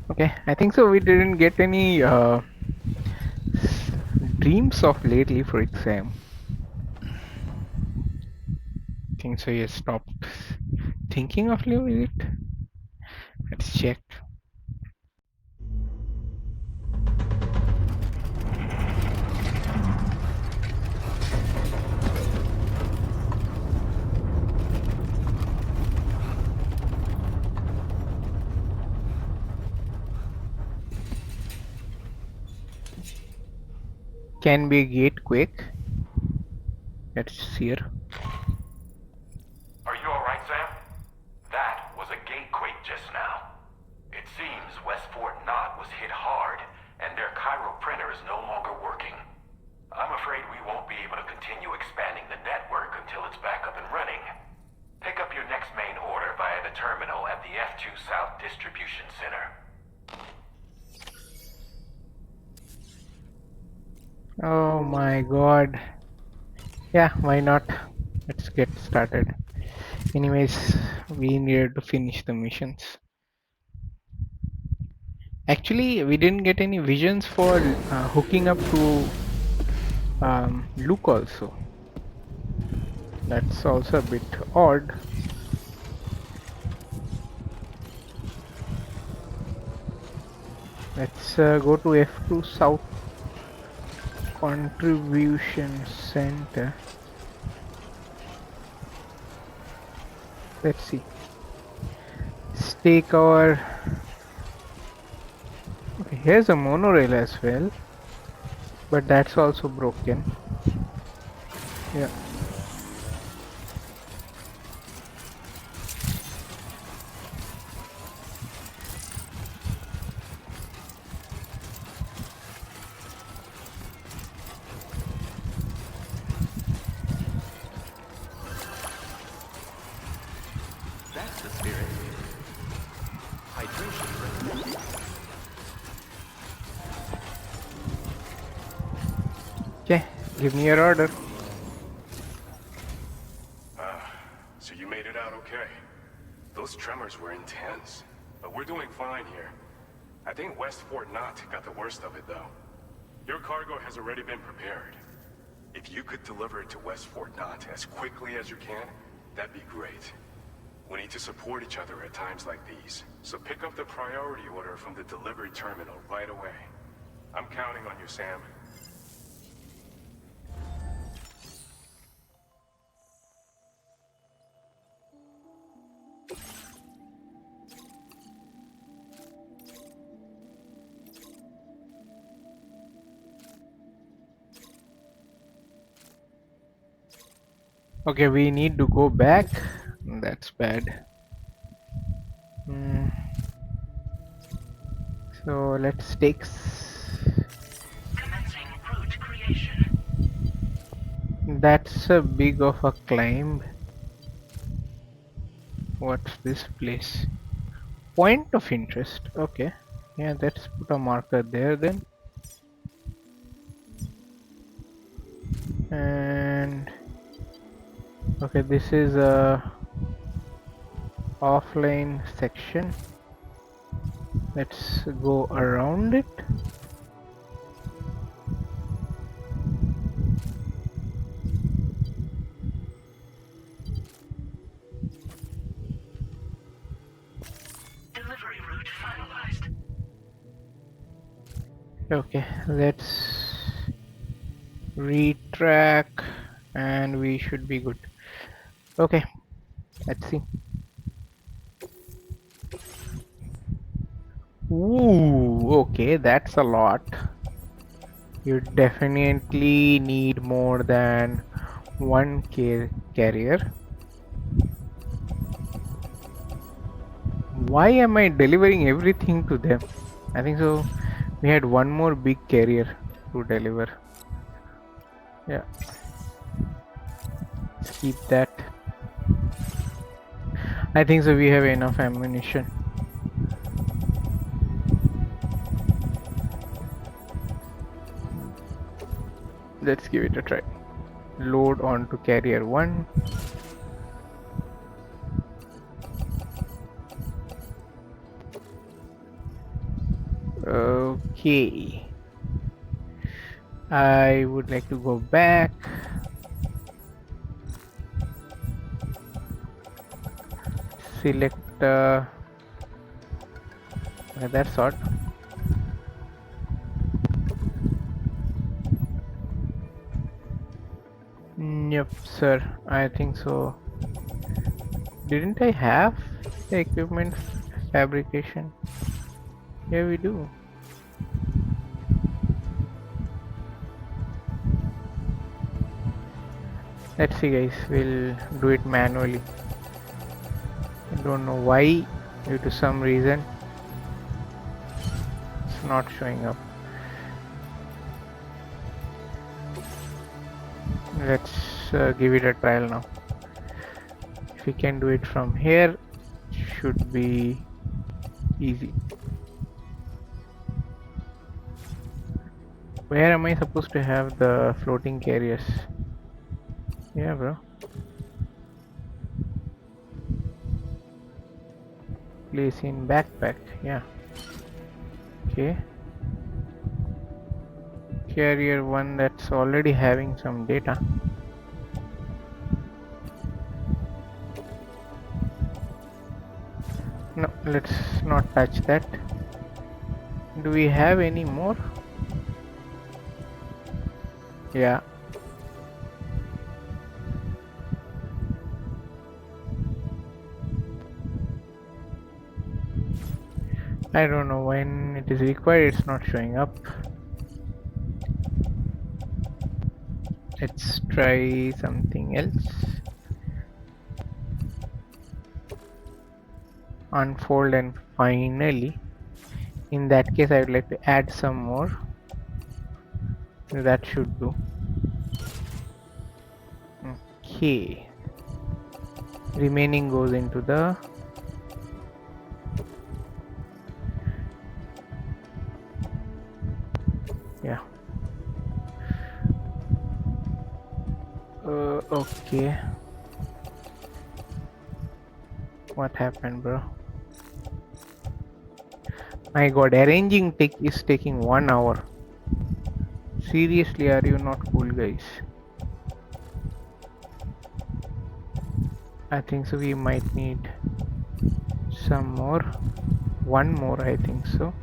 Okay, I think so. We didn't get any dreams of lately for exam. I think so. You stopped thinking of leaving it. Let's check. Can be a gate quick. Let's see here. Are you alright, Sam? That was a gatequake just now. It seems West Fort Knot was hit hard, and their Cairo printer is no longer working. I'm afraid we won't be able to continue expanding the network until it's back up and running. Pick up your next main order via the terminal at the F2 South Distribution Center. Oh my god. Yeah, why not? Let's get started. Anyways, we needed to finish the missions. Actually, we didn't get any visions for hooking up to Luke also. That's also a bit odd. Let's go to F2 South Contribution Center. Let's see. Let's take our... Okay, here's a monorail as well. But that's also broken. Yeah. That's the spirit. Hydration. Okay, give me your order. So you made it out okay. Those tremors were intense, but we're doing fine here. I think West Fort Knot got the worst of it, though. Your cargo has already been prepared. If you could deliver it to West Fort Knot as quickly as you can, that'd be great. We need to support each other at times like these, so pick up the priority order from the delivery terminal right away. I'm counting on you, Sam. Okay, we need to go back. That's bad. So let's take... Commencing route creation. That's a big of a climb. What's this place? Point of interest. Okay. Yeah, let's put a marker there then. And... Okay, this is a offline section. Let's go around it. Delivery route finalized. Okay, let's retrack and we should be good. Okay, let's see. Ooh, okay, that's a lot. You definitely need more than one carrier. Why am I delivering everything to them? I think so. We had one more big carrier to deliver. Yeah. Let's keep that. I think so. We have enough ammunition. Let's give it a try. Load onto carrier 1. Okay. I would like to go back. Select that sort. Yep, sir. I think so. Didn't I have the equipment fabrication? Here we do. Let's see, guys. We'll do it manually. I don't know why. Due to some reason, it's not showing up. Let's give it a trial now. If we can do it from here, should be easy. Where am I supposed to have the floating carriers? Yeah, bro. Place in backpack. Yeah. Okay. Carrier 1 that's already having some data. No, let's not touch that. Do we have any more? Yeah. I don't know when it is required, it's not showing up. Let's try something else. Unfold and finally. In that case, I would like to add some more. That should do. Okay. Remaining goes into the yeah. Okay. What happened, bro? My god, arranging is taking 1 hour. Seriously, are you not cool, guys? I think so. We might need some more. One more, I think so.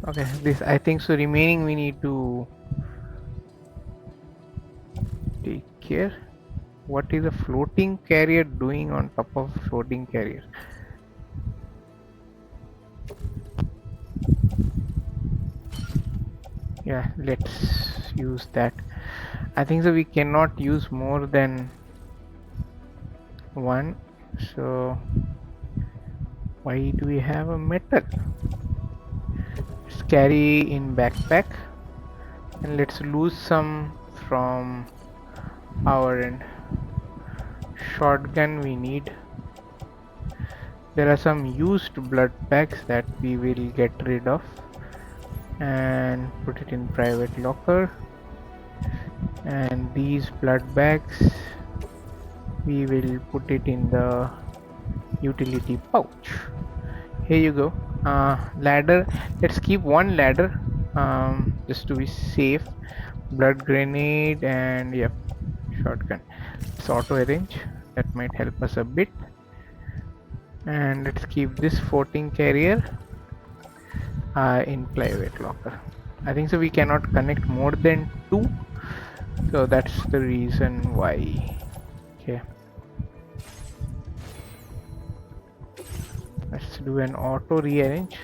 Okay, this I think so. Remaining we need to take care. What is a floating carrier doing on top of floating carrier? Yeah, let's use that. I think so. We cannot use more than one. So why do we have a metal? Let's carry in backpack and let's lose some from our end. Shotgun we need. There are some used blood packs that we will get rid of and put it in private locker, and these blood bags we will put it in the utility pouch. Here you go. Ladder, let's keep one ladder just to be safe. Blood grenade and yep, shotgun. Let's auto arrange, that might help us a bit. And let's keep this floating carrier in private locker. I think so we cannot connect more than 2, so that's the reason why. Okay, Let's do an auto rearrange.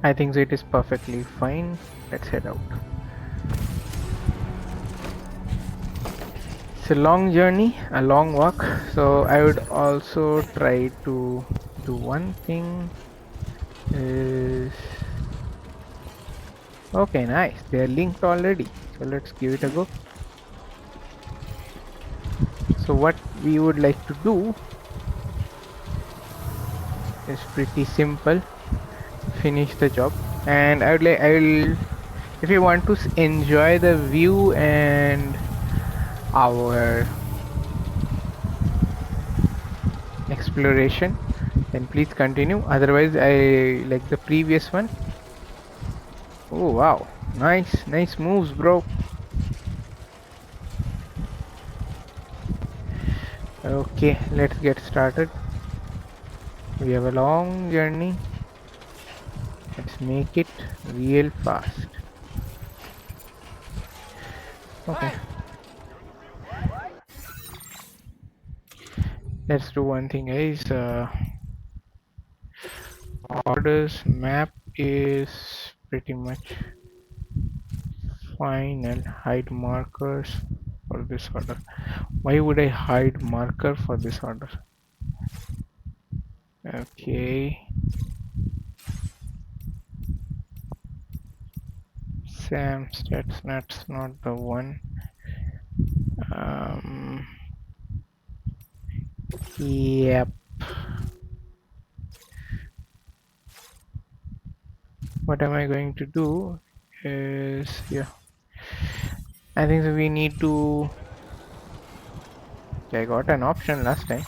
I think so it is perfectly fine. Let's head out. It's a long journey, a long walk, so I would also try to do one thing is okay, nice, they're linked already, so let's give it a go. So what we would like to do is pretty simple. Finish the job, and I will, if you want to enjoy the view and our exploration, then please continue, otherwise I like the previous one. Oh wow, nice moves, bro. Okay, let's get started. We have a long journey. Let's make it real fast. Okay. Let's do one thing, guys. Orders map is pretty much fine, and hide markers for this order. Why would I hide marker for this order? Okay. Sam's, that's not the one. Yep. What am I going to do is, yeah, I think so we need to, I got an option last time.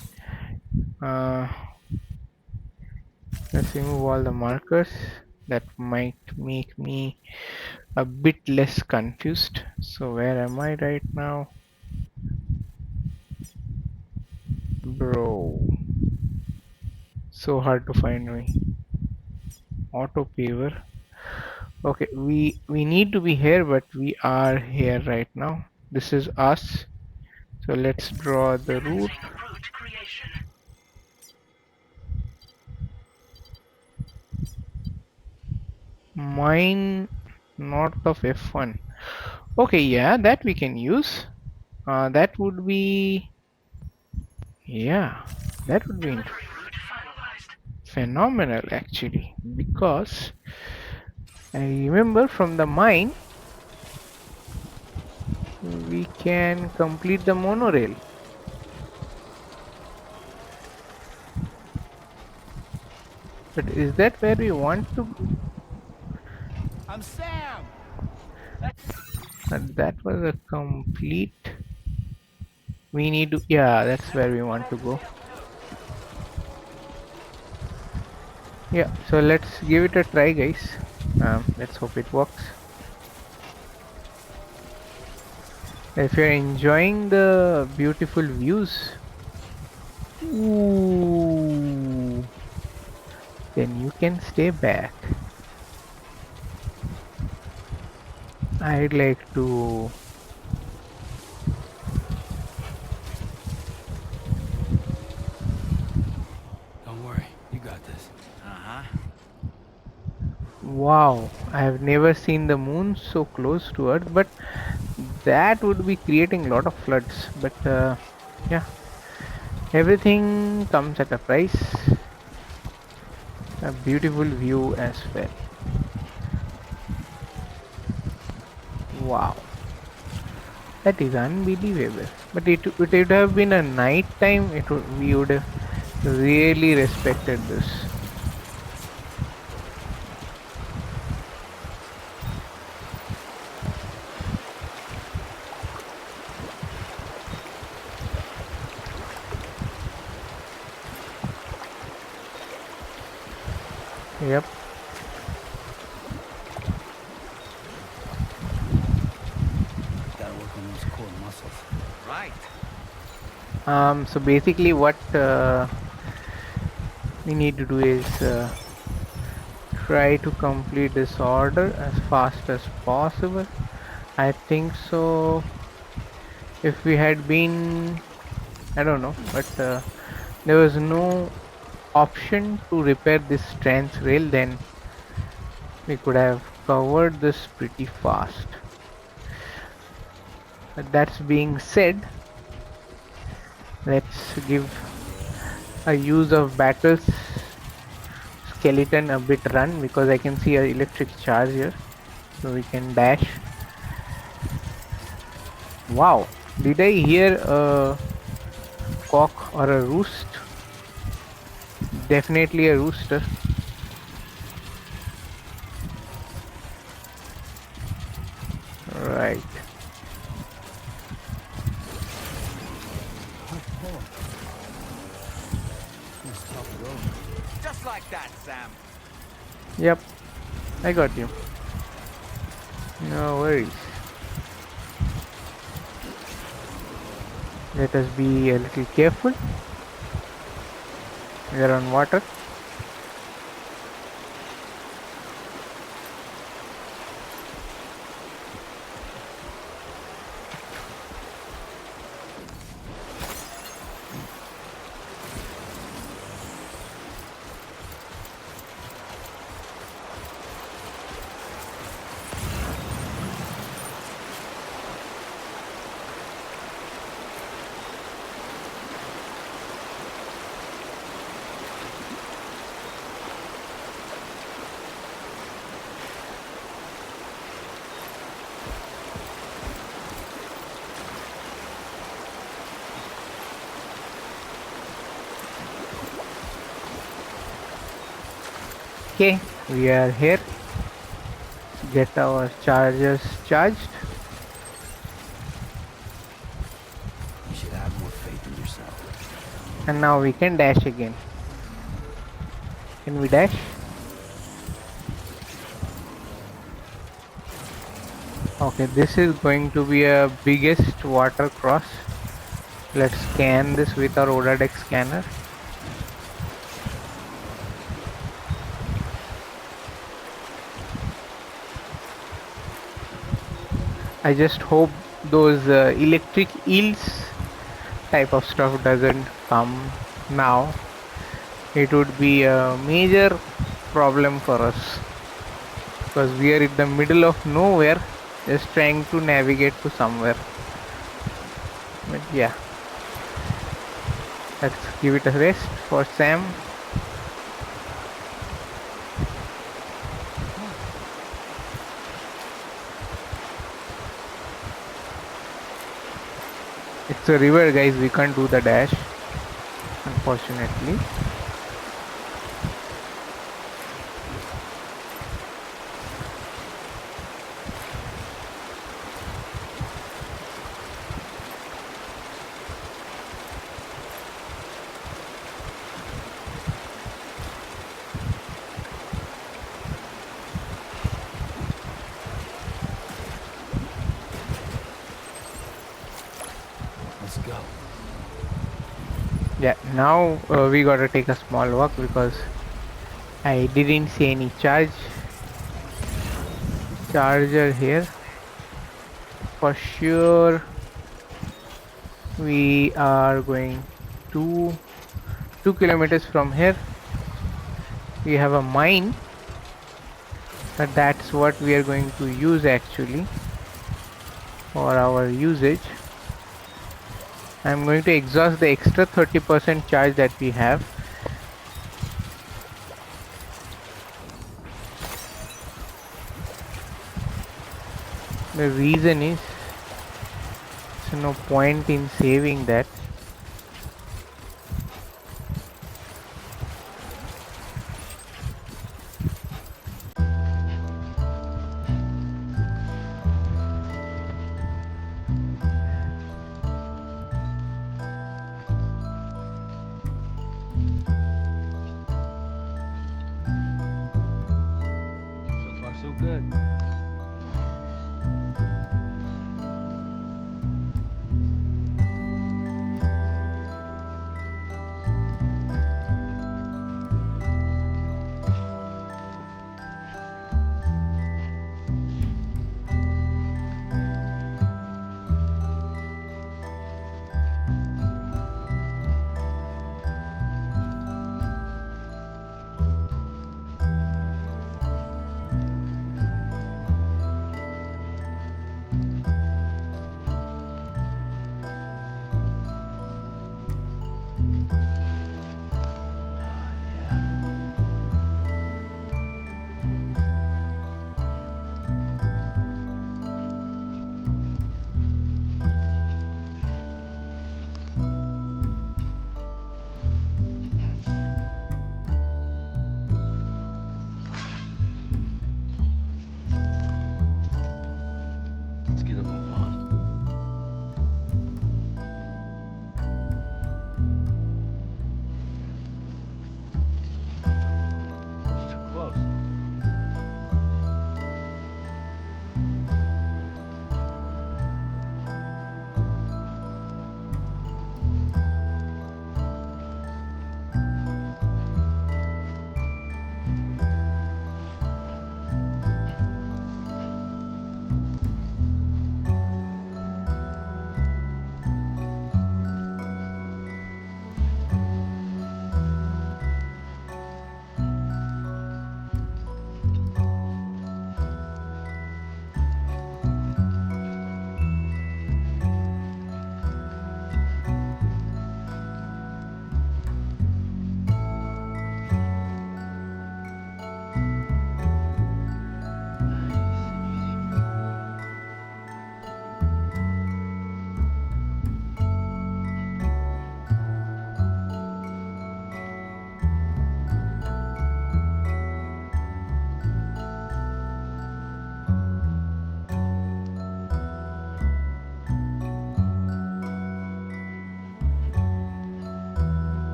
Let's remove all the markers. That might make me a bit less confused. So where am I right now? Bro, so hard to find me. Auto paver. Okay, we need to be here, but we are here right now. This is us. So let's draw the route. Mine north of F1. Okay, yeah, that we can use. That would be, yeah, that would be phenomenal actually, because I remember from the mine we can complete the monorail. But is that where we want to go? I'm Sam. That was a complete. We need to, yeah, that's where we want to go. Yeah, so let's give it a try, guys. Let's hope it works. If you're enjoying the beautiful views, ooh, then you can stay back. I'd like to Don't worry, you got this. wow, I have never seen the moon so close to Earth, but that would be creating a lot of floods. But yeah, everything comes at a price. A beautiful view as well. Wow, that is unbelievable. But it would have been a night time. We would have really respected this. Yep. Gotta work on those core muscles. Right. So basically what we need to do is try to complete this order as fast as possible. I think so. If we had been I don't know, but there was no option to repair this trans rail, then we could have covered this pretty fast. But that's being said, let's give a use of battles skeleton a bit run, because I can see an electric charge here, so we can dash. Wow, did I hear a cock or a roost? Definitely a rooster. Right. Just like that, Sam. Yep, I got you. No worries. Let us be a little careful. We are on water. Okay, we are here. Get our chargers charged. You should have more faith in yourself. And now we can dash again. Can we dash? Okay, this is going to be a biggest water cross. Let's scan this with our Odadex scanner. I just hope those electric eels type of stuff doesn't come now. It would be a major problem for us, because we are in the middle of nowhere, just trying to navigate to somewhere. But yeah, let's give it a rest for Sam. It's a river, guys, we can't do the dash, unfortunately. Let's go. Yeah, now we gotta take a small walk because I didn't see any charger here. For sure, we are going to 2 kilometers from here. We have a mine, but that's what we are going to use actually for our usage. I'm going to exhaust the extra 30% charge that we have. The reason is there's no point in saving that. So far, so good.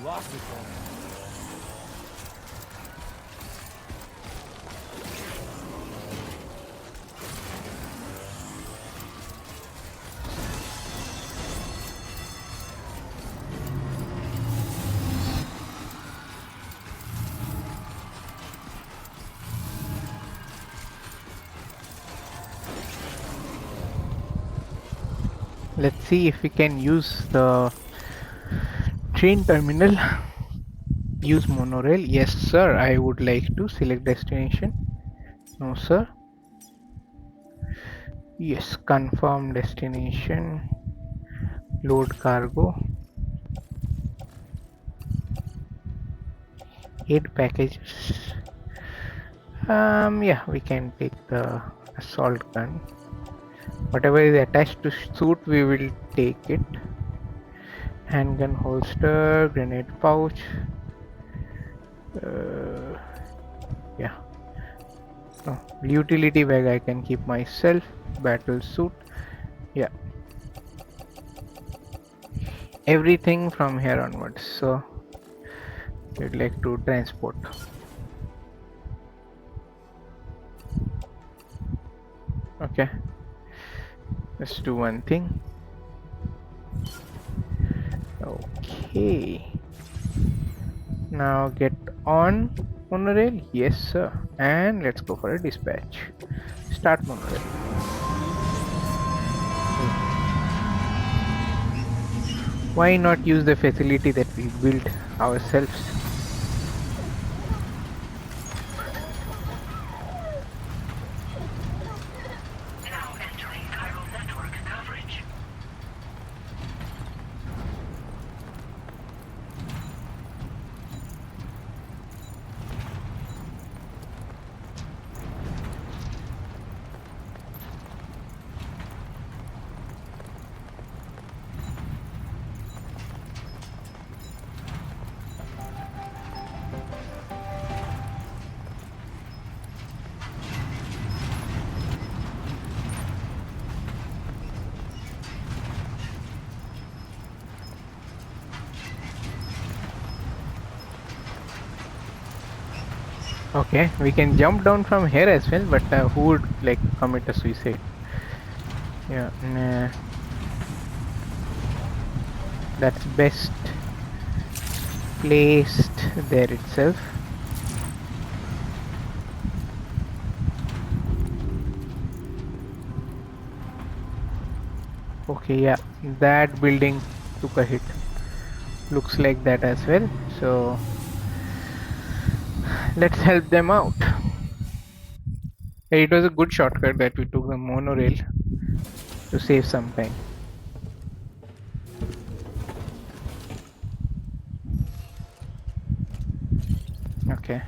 Lost it there. Let's see if we can use the train terminal. Use monorail. Yes, sir. I would like to select destination. No, sir. Yes, confirm destination. Load cargo. Aid packages. Yeah, we can take the assault gun. Whatever is attached to suit, we will take it. Handgun holster, grenade pouch. Yeah. No, utility bag I can keep myself. Battle suit. Yeah. Everything from here onwards. So we'd like to transport. Okay. Let's do one thing. Okay. Now get on monorail. Yes, sir. And let's go for a dispatch. Start monorail. Why not use the facility that we built ourselves? Now entering chiral network coverage. Okay, we can jump down from here as well, but who would like commit a suicide? Yeah, nah. That's best placed there itself. Okay, yeah, that building took a hit. Looks like that as well. So let's help them out. It was a good shortcut that we took the monorail to save some time. Okay.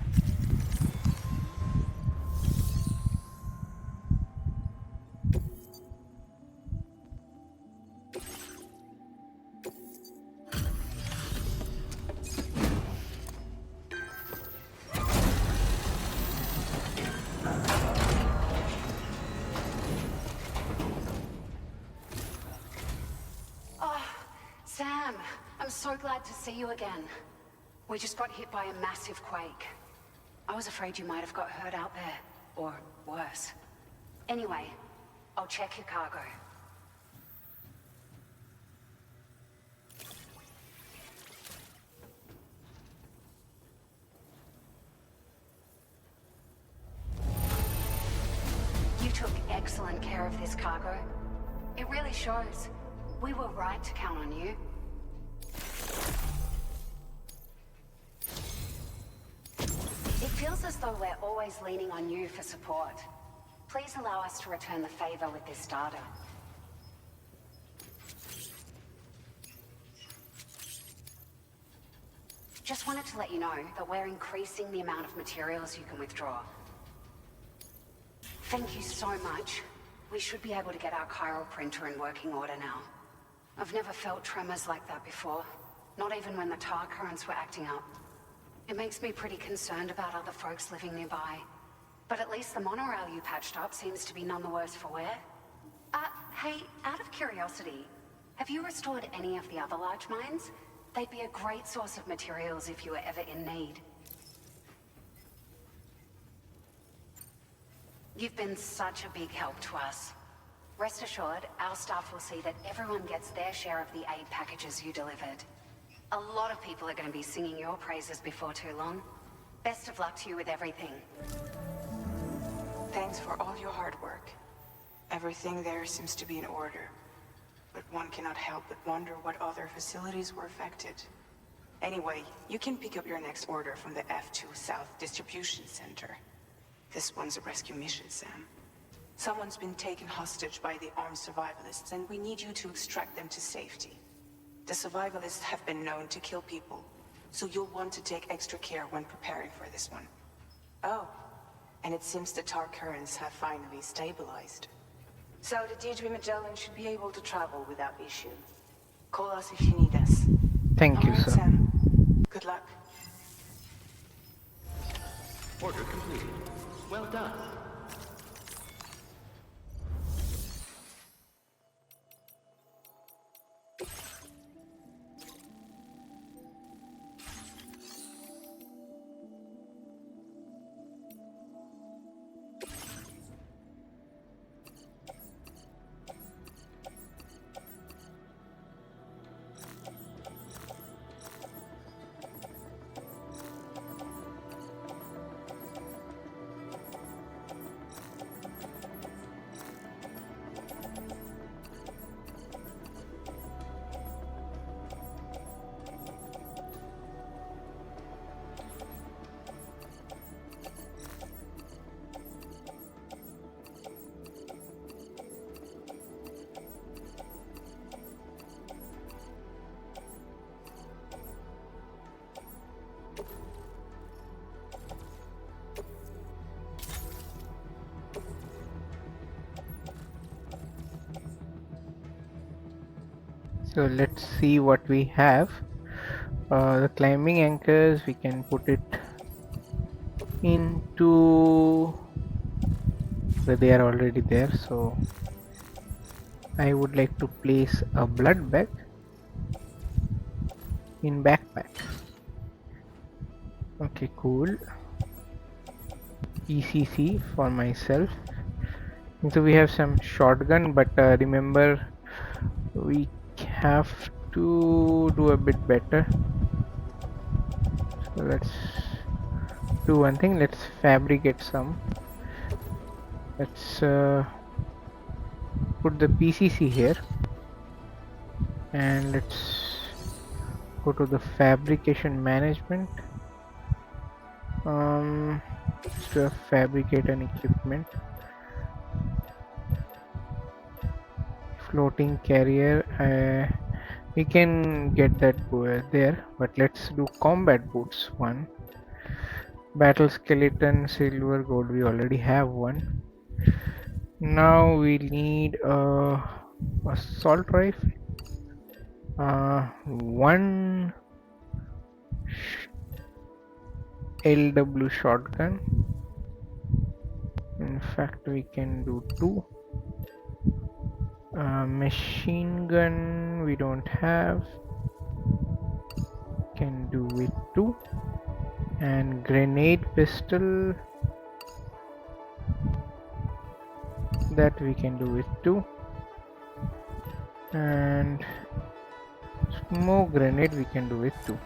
Oh, Sam, I'm so glad to see you again. We just got hit by a massive quake. I was afraid you might have got hurt out there, or worse. Anyway, I'll check your cargo. You took excellent care of this cargo. It really shows. We were right to count on you. It feels as though we're always leaning on you for support. Please allow us to return the favor with this data. Just wanted to let you know that we're increasing the amount of materials you can withdraw. Thank you so much. We should be able to get our chiral printer in working order now. I've never felt tremors like that before, not even when the tar currents were acting up. It makes me pretty concerned about other folks living nearby. But at least the monorail you patched up seems to be none the worse for wear. Hey, out of curiosity, have you restored any of the other large mines? They'd be a great source of materials if you were ever in need. You've been such a big help to us. Rest assured, our staff will see that everyone gets their share of the aid packages you delivered. A lot of people are going to be singing your praises before too long. Best of luck to you with everything. Thanks for all your hard work. Everything there seems to be in order. But one cannot help but wonder what other facilities were affected. Anyway, you can pick up your next order from the F2 South Distribution Center. This one's a rescue mission, Sam. Someone's been taken hostage by the armed survivalists, and we need you to extract them to safety. The survivalists have been known to kill people, so you'll want to take extra care when preparing for this one. Oh, and it seems the tar currents have finally stabilized. So the Deirdre Magellan should be able to travel without issue. Call us if you need us. Thank you, All right, sir. Sam. Good luck. Order completed. Well done. So let's see what we have. The climbing anchors, we can put it into, they are already there, so I would like to place a blood bag in backpack. Okay, cool. ECC for myself. And so we have some shotgun, but remember we have to do a bit better. So let's do one thing. Let's fabricate some. Let's put the PCC here, and let's go to the fabrication management. Let's do a fabricate an equipment. Floating carrier, we can get that there, but let's do combat boots. One battle skeleton, silver, gold, we already have one. Now we need a assault rifle, one LW shotgun. In fact, we can do two. Machine gun we don't have, can do with two, and grenade pistol, that we can do with two, and smoke grenade we can do with two.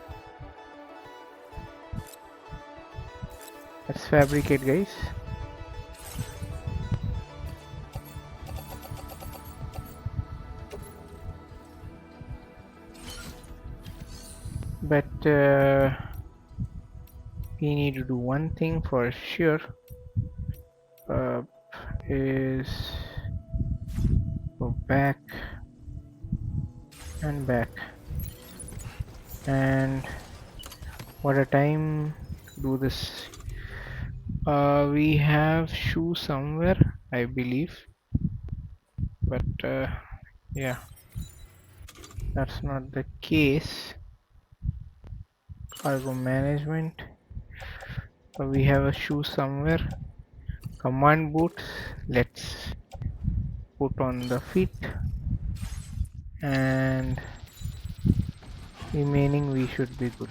Let's fabricate, guys. But we need to do one thing for sure, is go back and back, and what a time to do this. We have shoe somewhere, I believe, but yeah, that's not the case. Cargo management, we have a shoe somewhere. Command boots, let's put on the feet, and Remaining we should be good.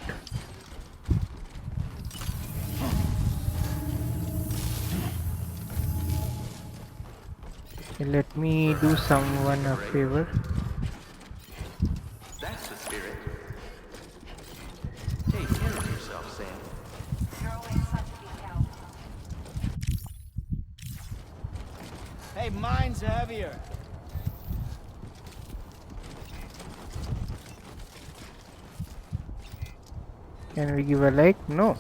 Okay, let me do someone a favor. That's the spirit. Take care of yourself, Sam. You're always such a big help. Hey, mine's heavier. Can we give a like? No.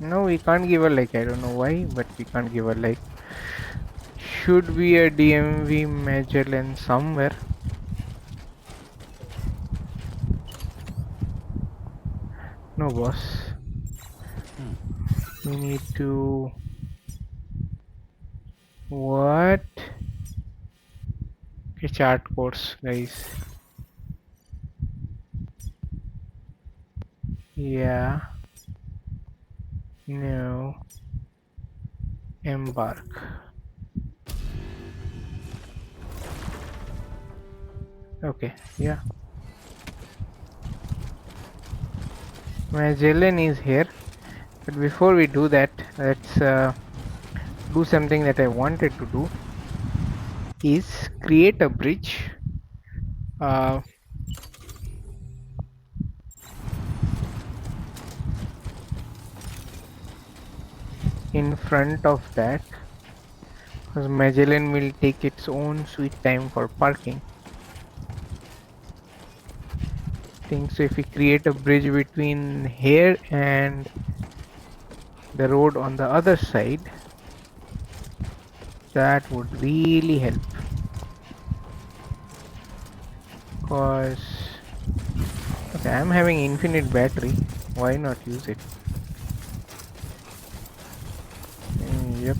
No, we can't give a like. I don't know why, but we can't give a like. Should be a DMV Magellan somewhere. No, boss. We need to... What? Okay, chart course, guys. Yeah. No. Embark. Okay, yeah. Magellan is here. But before we do that, let's do something that I wanted to do. Is create a bridge. In front of that, because Magellan will take its own sweet time for parking. Think so. If we create a bridge between here and the road on the other side, that would really help. Cause okay, I'm having infinite battery. Why not use it? Yep.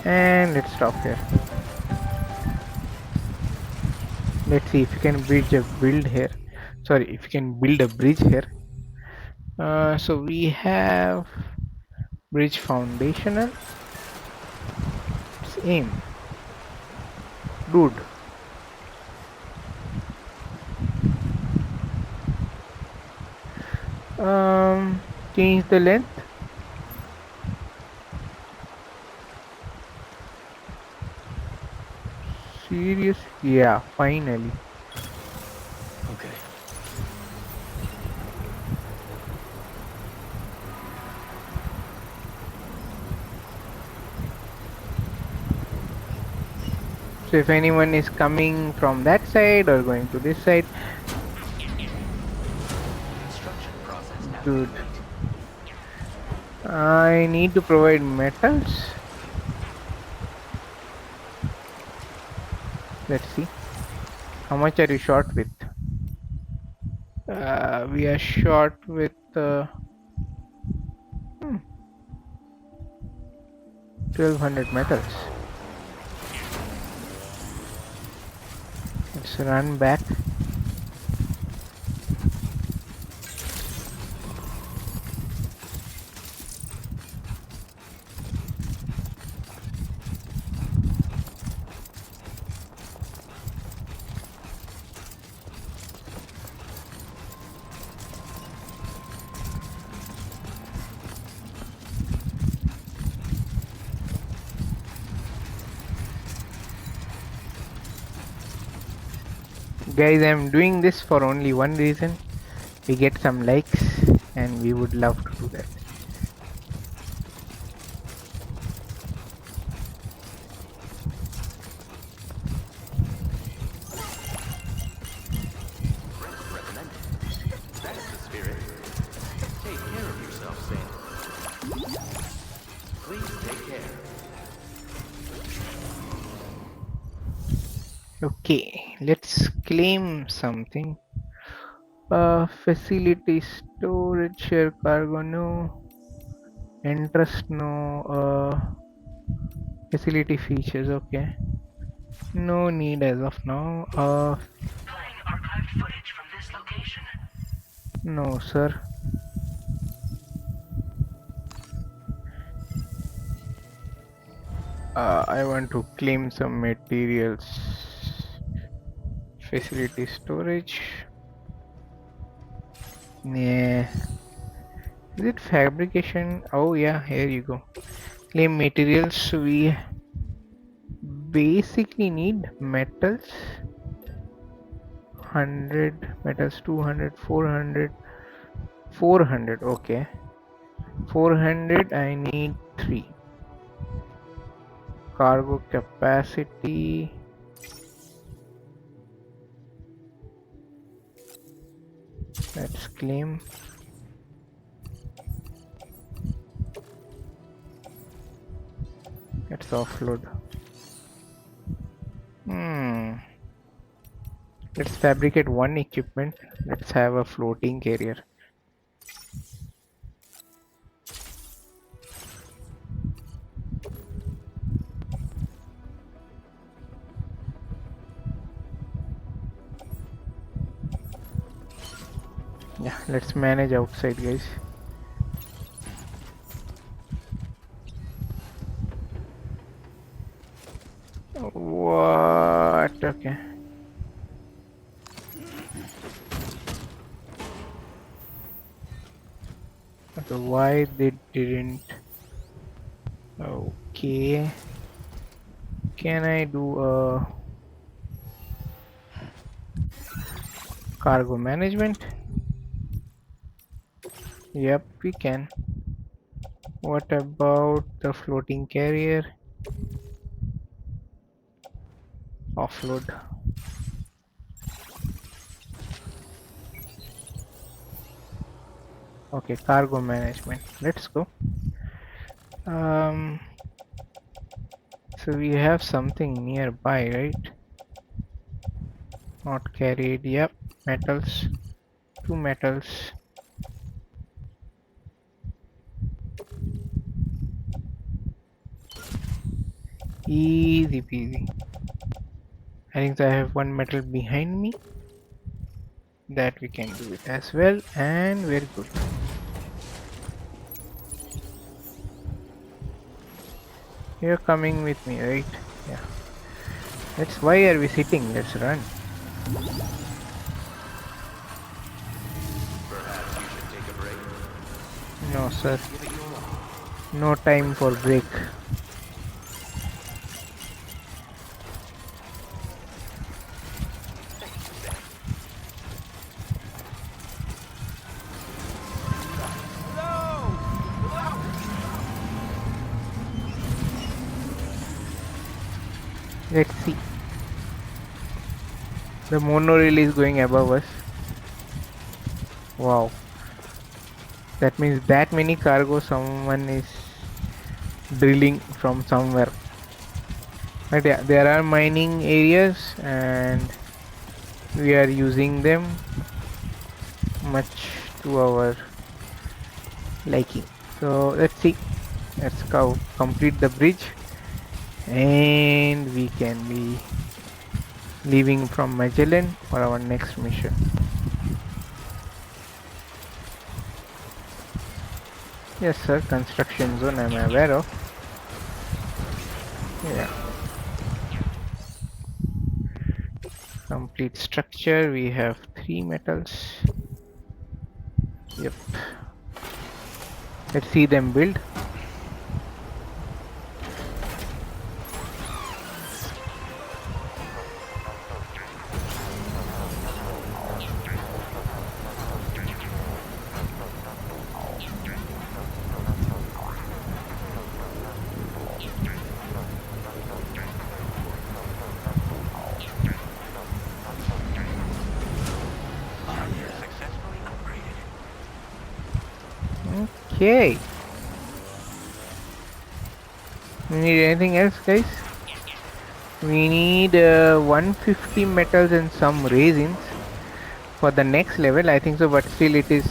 And let's stop here. Let's see if you can build here. Sorry, if you can build a bridge here. So we have bridge foundational. Let's aim. Dude. Change the length. Serious? Yeah, finally. Okay. So if anyone is coming from that side or going to this side, dude, I need to provide metals. Let's see. How much are you short with? We are short with 1200 metals. Let's run back. Guys, I'm doing this for only one reason. We get some likes and we would love to do that. That's the spirit. Take care of yourself, Sam. Please take care. Okay, let's claim something. Facility storage, share cargo, no. Interest, no. Facility features, okay. No need as of now. Playing archived footage from this location. No, sir. I want to claim some materials. Facility storage. Nah. Is it fabrication? Oh yeah, here you go. Claim materials. We basically need metals. 100 metals, 200, 400, 400. Okay. 400. I need 3. Cargo capacity. Let's claim. Let's offload. Let's fabricate one equipment. Let's have a floating carrier. Yeah, let's manage outside, guys. What? Okay. Okay, why they didn't? Okay. Can I do a cargo management? Yep, we can. What about the floating carrier? Offload. Okay, cargo management. Let's go. So we have something nearby, right? Not carried. Yep, metals. 2 metals. Easy peasy. I think I have 1 metal behind me. That we can do it as well, and we're good. You're coming with me, right? Yeah. Let's. Why are we sitting? Let's run. Perhaps you should take a break. No, sir. No time for break. Let's see. The monorail is going above us. Wow. That means that many cargo someone is drilling from somewhere. But yeah, there are mining areas and we are using them much to our liking. So let's see. Let's go complete the bridge and we can be leaving from Magellan for our next mission. Yes sir, construction zone I'm aware of. Yeah. Complete structure, we have 3 metals. Yep. Let's see them build. Okay. We need anything else, guys? We need 150 metals and some resins for the next level. I think so, but still it is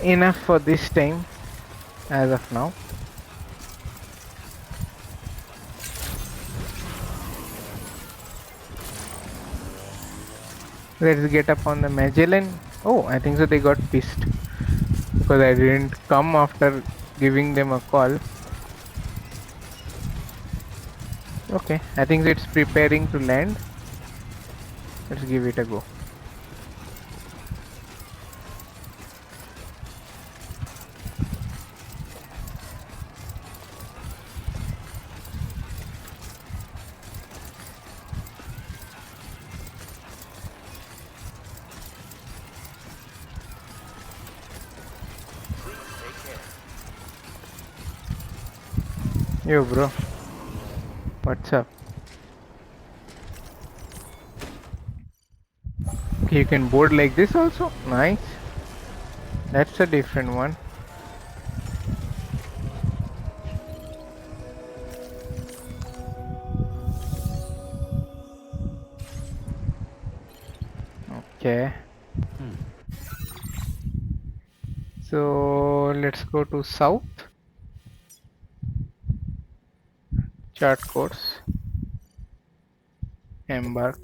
enough for this time as of now. Let's get up on the Magellan. Oh, I think so they got pissed because I didn't come after giving them a call. Okay, I think it's preparing to land. Let's give it a go. Yo, bro. What's up? Okay, you can board like this also. Nice. That's a different one. Okay. So let's go to south. Chart course. Embark.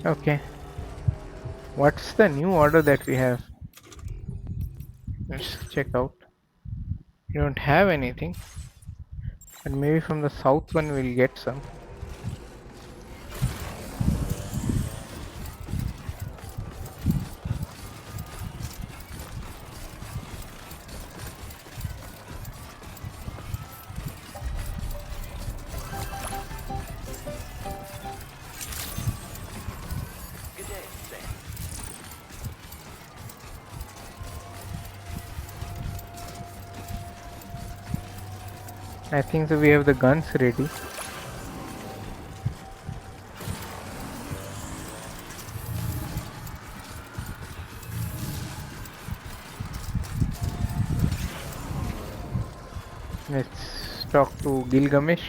Okay. What's the new order that we have? Let's check out. We don't have anything. But maybe from the south one we'll get some. Good day, Sam. I think so we have the guns ready. Let's talk to Gilgamesh.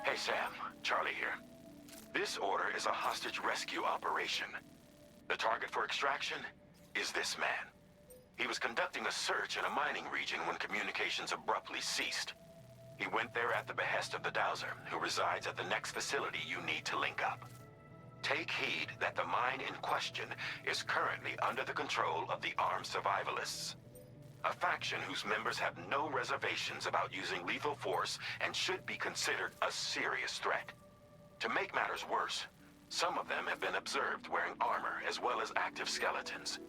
Hey Sam, Charlie here. This order is a hostage rescue operation. The target for extraction is this man. He was conducting a search in a mining region when communications abruptly ceased. He went there at the behest of the Dowser, who resides at the next facility you need to link up. Take heed that the mine in question is currently under the control of the armed survivalists, a faction whose members have no reservations about using lethal force and should be considered a serious threat. To make matters worse, some of them have been observed wearing armor as well as active skeletons.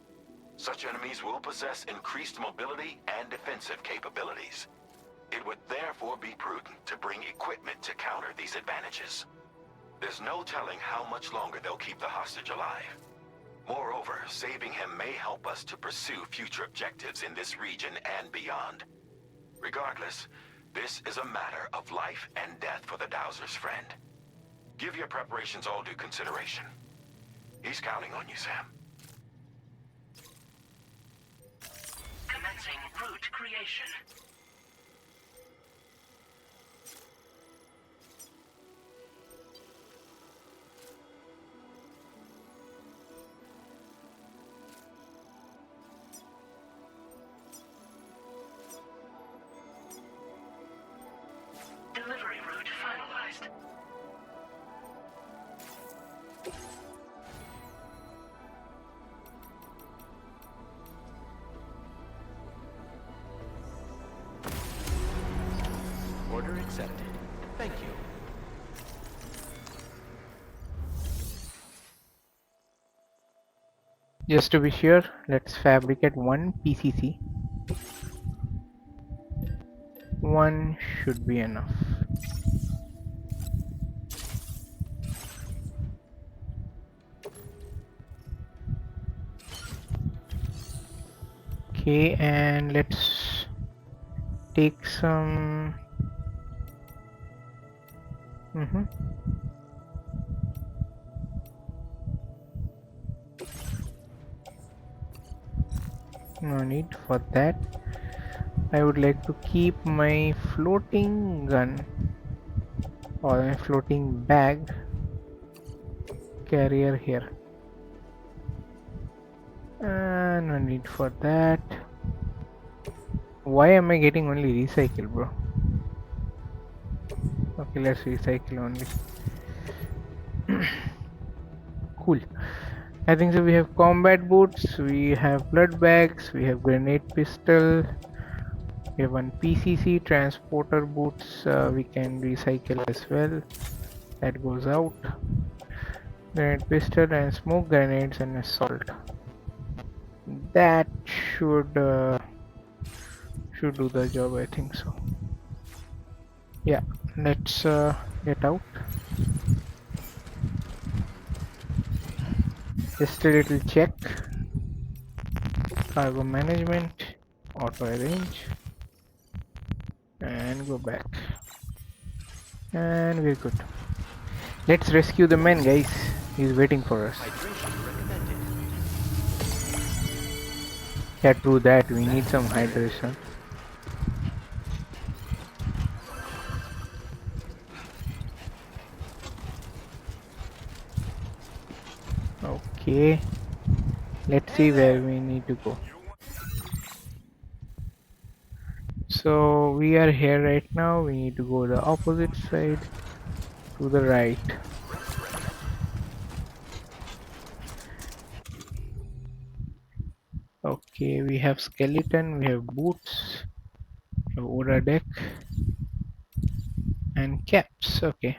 Such enemies will possess increased mobility and defensive capabilities. It would therefore be prudent to bring equipment to counter these advantages. There's no telling how much longer they'll keep the hostage alive. Moreover, saving him may help us to pursue future objectives in this region and beyond. Regardless, this is a matter of life and death for the Dowser's friend. Give your preparations all due consideration. He's counting on you, Sam. Commencing route creation. Delivery route finalized. Order accepted. Thank you. Just to be sure, let's fabricate one PCC. One should be enough. Okay, and let's take some. No need for that. I would like to keep my floating gun or my floating bag carrier here. No need for that. Why am I getting only recycle, bro? Okay, let's recycle only. Cool. I think so. We have combat boots, we have blood bags, we have grenade pistol, we have one PCC transporter boots. We can recycle as well. That goes out. Grenade pistol and smoke grenades and assault. That should do the job. I think so. Yeah, let's get out. Just a little check. Cargo management, auto arrange, and go back. And we're good. Let's rescue the man, guys. He's waiting for us. Yeah, true that. We need some hydration. Okay. Let's see where we need to go. So we are here right now. We need to go the opposite side to the right. Okay, we have skeleton, we have boots, we have Ora deck, and caps. Okay.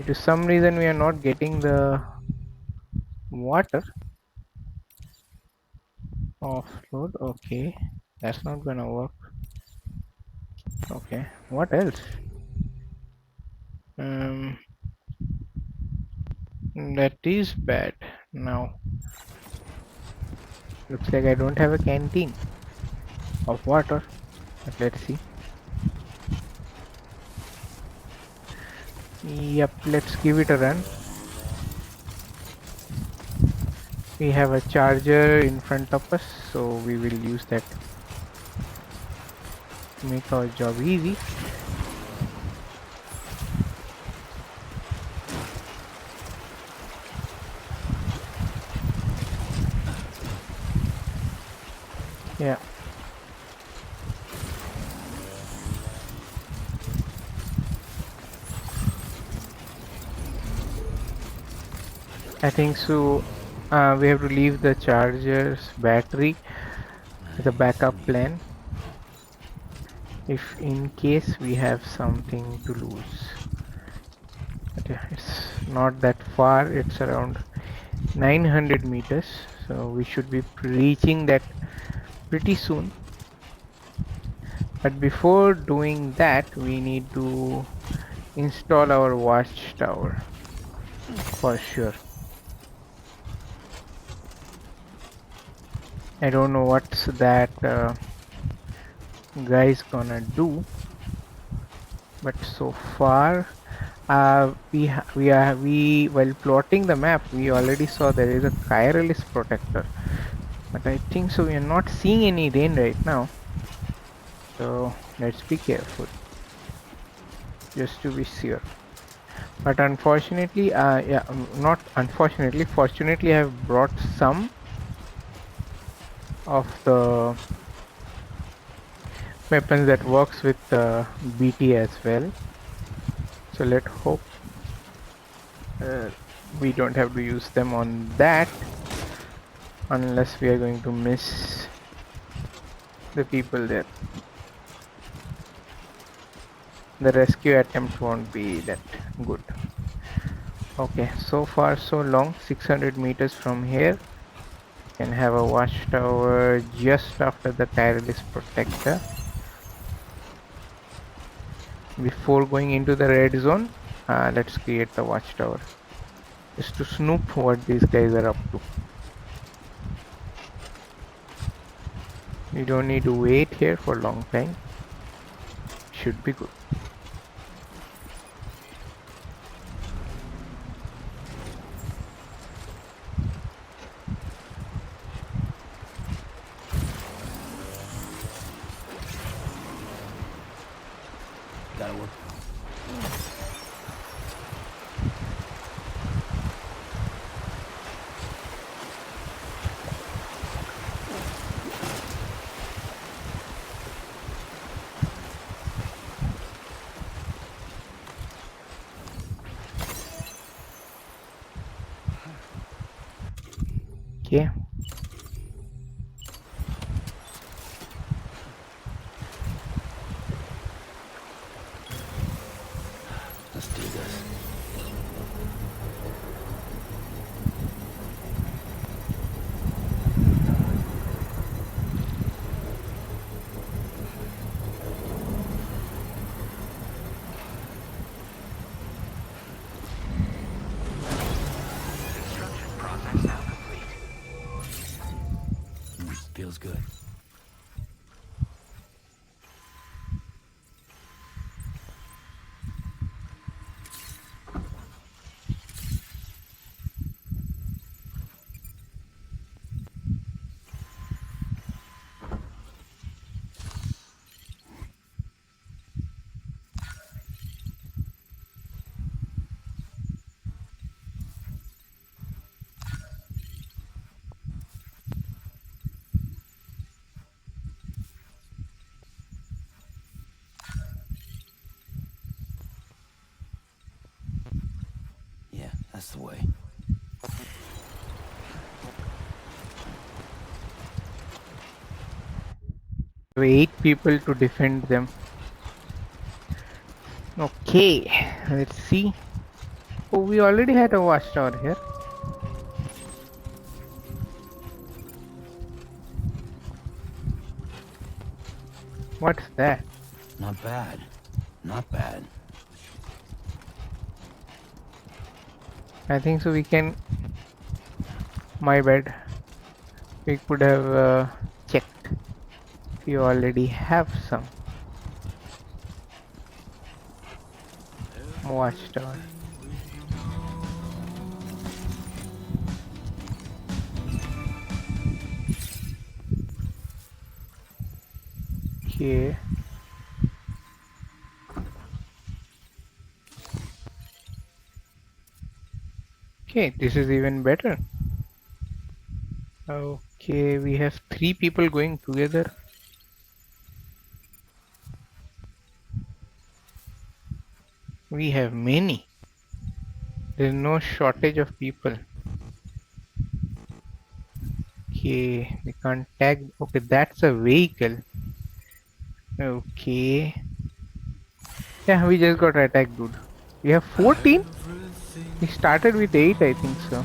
To some reason we are not getting the water. Offload. Okay, that's not gonna work. Okay, what else? That is bad. Now looks like I don't have a canteen of water, but let's see. Yep, let's give it a run. We have a charger in front of us, so we will use that to make our job easy. Yeah. I think so. We have to leave the charger's battery as a backup plan if in case we have something to lose. But yeah, it's not that far. It's around 900 meters, so we should be reaching that pretty soon. But before doing that, we need to install our watchtower for sure. I don't know what's that guy's gonna do, but so far while plotting the map we already saw there is a Kyrillis protector, but I think so we are not seeing any rain right now, so let's be careful just to be sure. But unfortunately, not unfortunately, fortunately I have brought some of the weapons that works with BT as well, so let's hope we don't have to use them on that unless we are going to miss the people there. The rescue attempt won't be that good. Okay, so far so long. 600 meters from here can have a watchtower just after the Kyrillis protector. Before going into the red zone, let's create the watchtower just to snoop what these guys are up to. We don't need to wait here for a long time. Should be good. network. Okay. Let's do this. Construction process now complete. Feels good. Yeah, that's the way. We 8 people to defend them. Okay, let's see. Oh, we already had a watchtower here. What's that? Not bad. Not bad. I think so we can... My bad. We could have checked. We already have some. Watchtower. Okay. Okay, this is even better. Okay, we have 3 people going together. We have many. There's no shortage of people. Okay, we can't tag. Okay, that's a vehicle. Okay. Yeah, we just got attacked, dude. We have 14? We started with 8, I think so.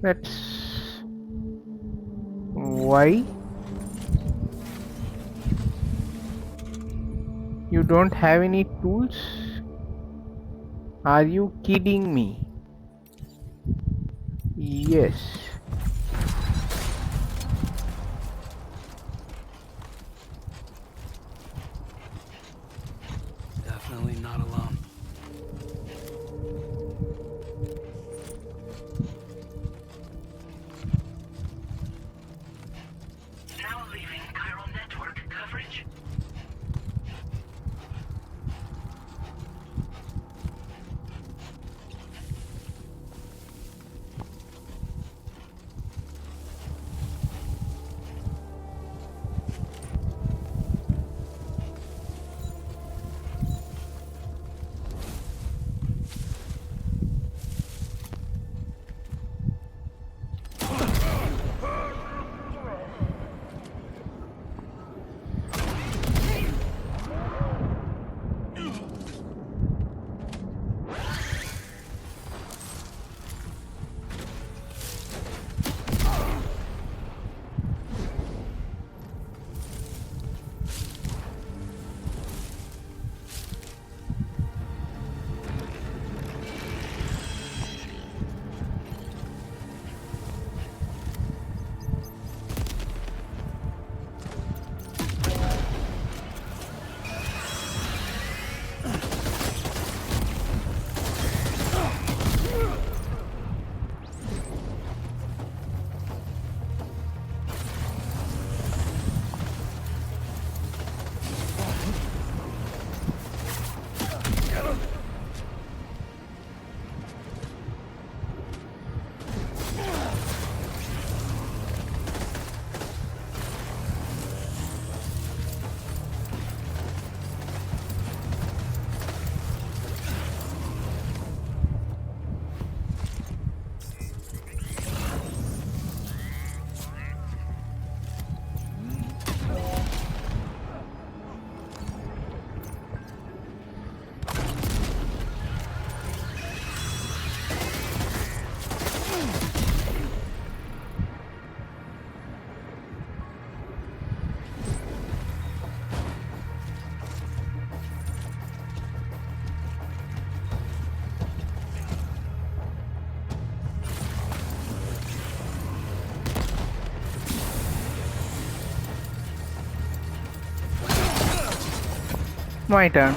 That's... Why? You don't have any tools? Are you kidding me? Yes. Definitely not alone. Now leaving chiral network coverage. My turn.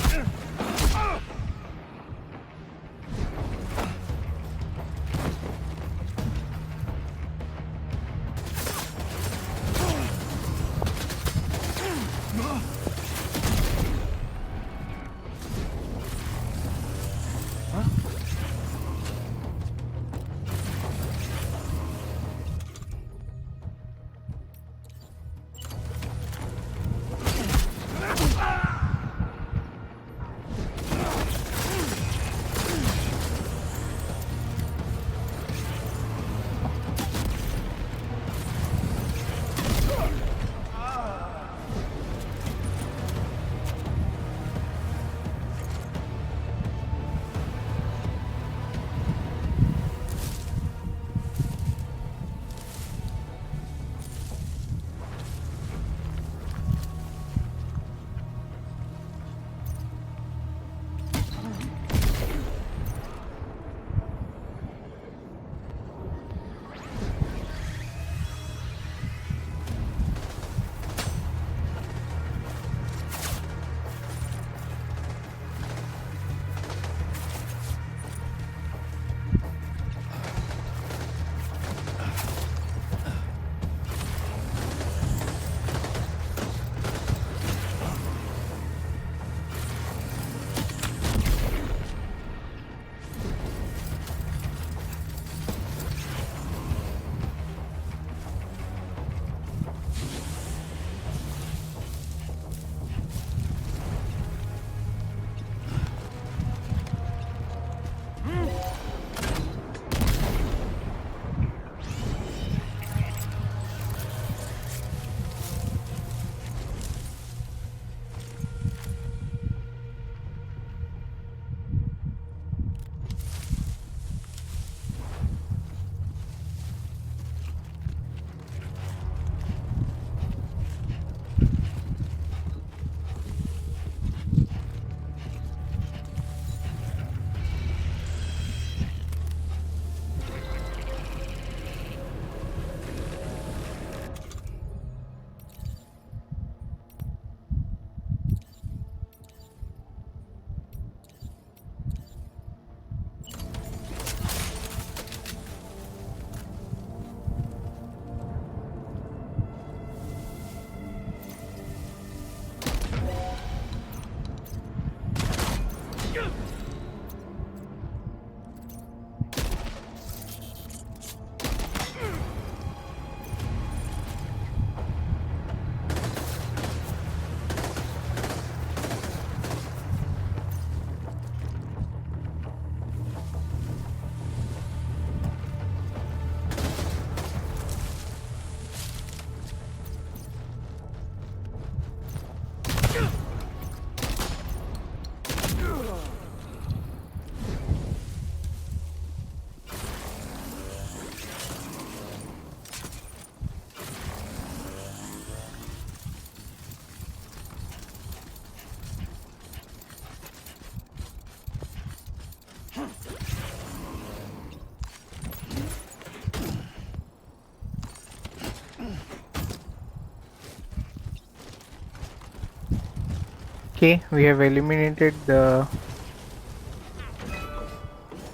Okay, we have eliminated the...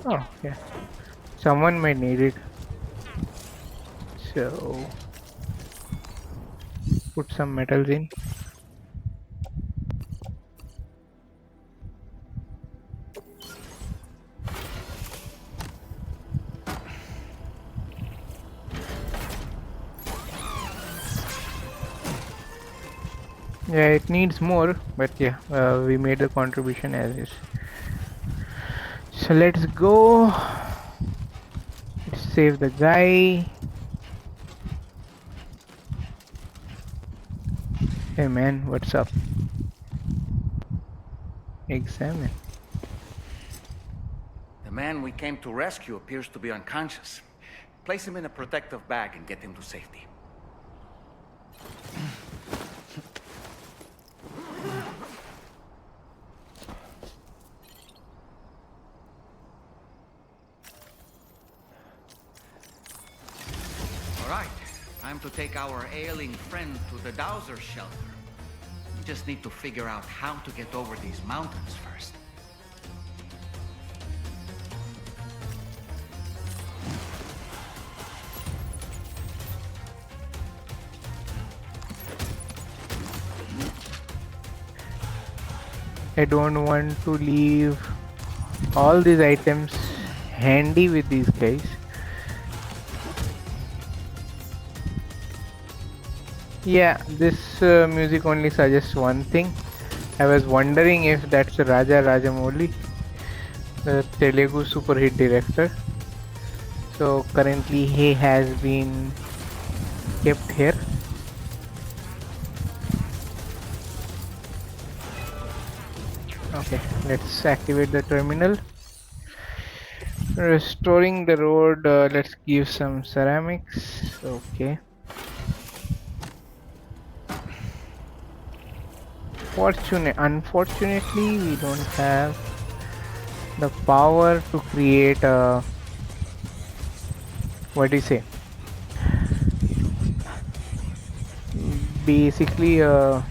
Oh, yeah. Someone might need it. So, put some metals in. Yeah, it needs more, but yeah, we made the contribution as is. So let's go. Let's save the guy. Hey man, what's up? Examine. The man we came to rescue appears to be unconscious. Place him in a protective bag and get him to safety. All right, time to take our ailing friend to the Dowser shelter. Just need to figure out how to get over these mountains first. I don't want to leave all these items handy with these guys. Yeah, this music only suggests one thing. I was wondering if that's Raja Rajamouli, the Telugu super hit director. So currently he has been kept here. Okay, let's activate the terminal. Restoring the road, let's give some ceramics. Okay. Unfortunately, we don't have the power to create a, what do you say, basically a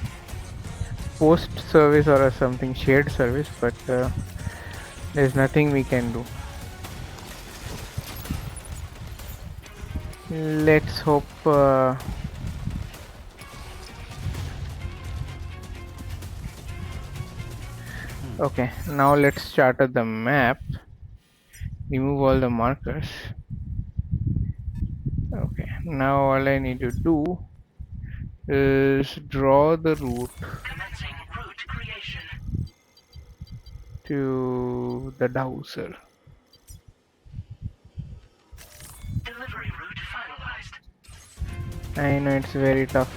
post service or a something shared service, but there's nothing we can do. Let's hope okay, now let's charter the map, remove all the markers. Okay, now all I need to do is draw the route Commencing route creation. to the dowser. Delivery route finalized. I know it's very tough.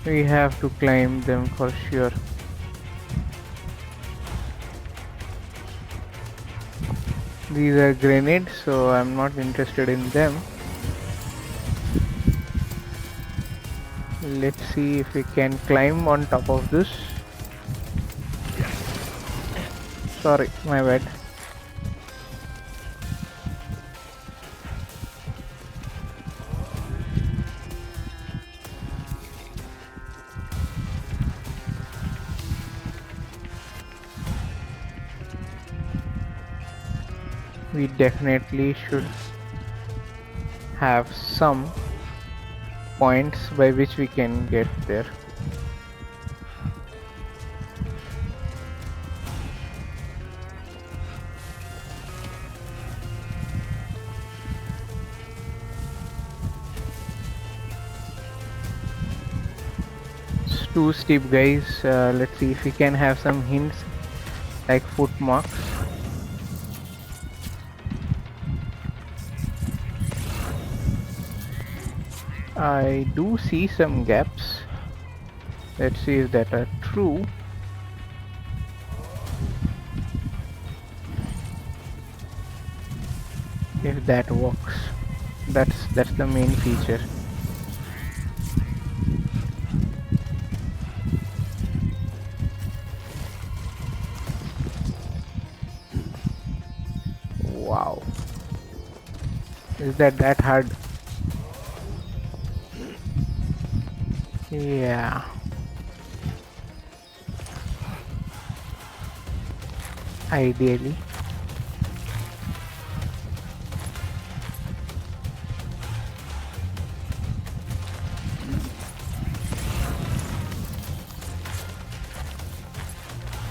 We have to climb them for sure. These are grenades, so I'm not interested in them. Let's see if we can climb on top of this. Sorry, my bad. We definitely should have some points by which we can get there. It's too steep, guys. Let's see if we can have some hints like foot marks. I do see some gaps. Let's see if that are true. If that works. That's the main feature. Wow. Is that hard? Yeah. Ideally.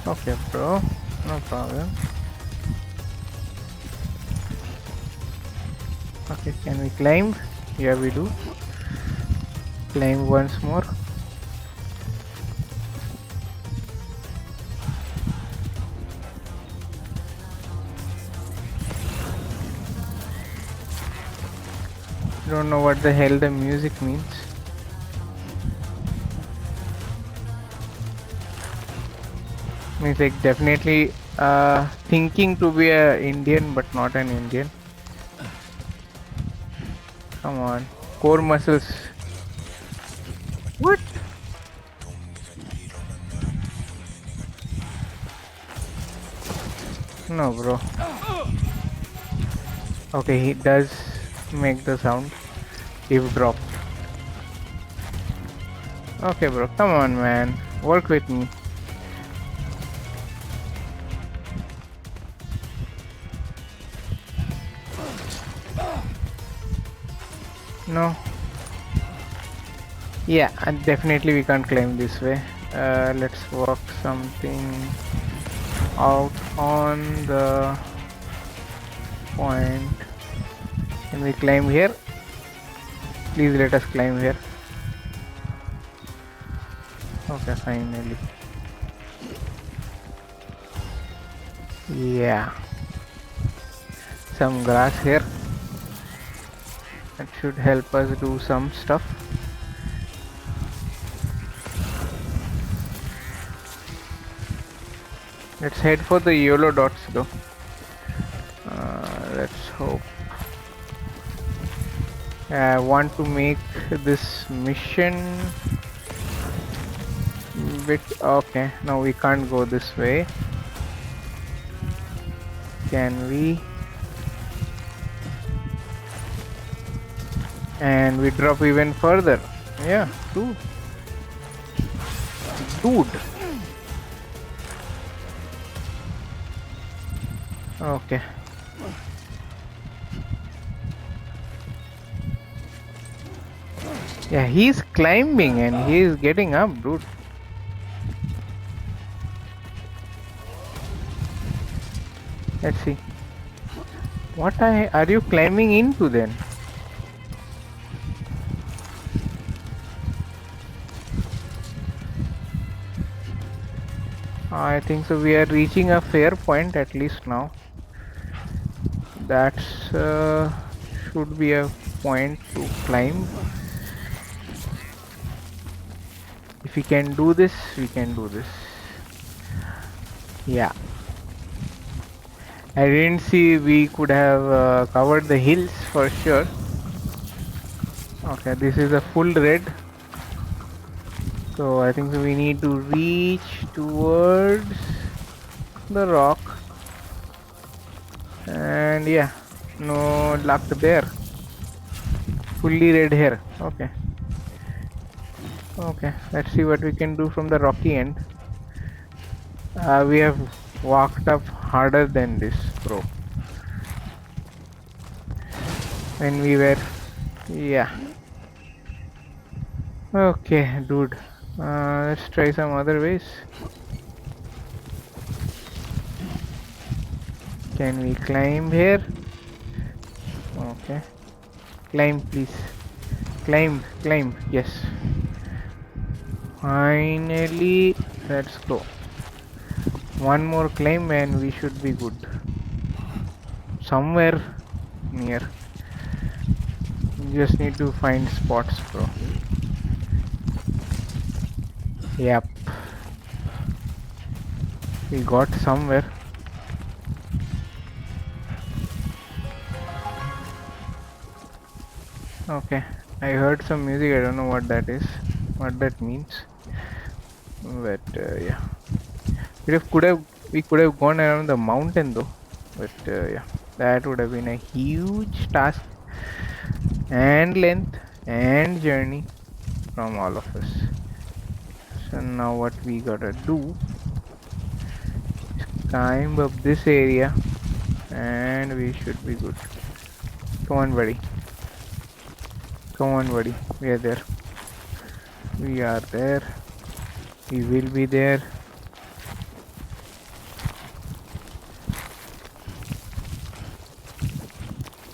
Okay, bro. No problem. Okay, can we climb? Yeah, we do. Climb once more. Don't know what the hell the music means. Means like definitely thinking to be a Indian but not an Indian. Come on, core muscles. What? No, bro. Okay, he does make the sound. If dropped. Okay, bro. Come on, man. Work with me. No. Yeah, and definitely we can't climb this way. Let's work something out on the point. Can we climb here? Please let us climb here. Okay, finally. Yeah. Some grass here. That should help us do some stuff. Let's head for the yellow dots though. Let's hope. I want to make this mission bit okay. No, we can't go this way. Can we? And we drop even further. Yeah, dude. Okay. Yeah, he's climbing and he's getting up, dude. Let's see. What are you climbing into then? I think so. We are reaching a fair point at least now. That's should be a point to climb. If we can do this, we can do this. Yeah. I didn't see we could have covered the hills for sure. Okay, this is a full red. So I think we need to reach towards the rock. And yeah, no luck there. Fully red here. Okay. Okay, let's see what we can do from the rocky end. We have walked up harder than this, bro. When we were, yeah. Okay, dude. Let's try some other ways. Can we climb here? Okay. Climb, please. Climb, climb. Yes. Finally, let's go. One more climb and we should be good. Somewhere near. Just need to find spots, bro. Yep. We got somewhere. Okay. I heard some music. I don't know what that is. What that means. But yeah. We could have gone around the mountain though. But yeah. That would have been a huge task. And length. And journey. From all of us. So now what we gotta do is climb up this area and we should be good. Come on, buddy. Come on, buddy. We are there. We are there. We will be there.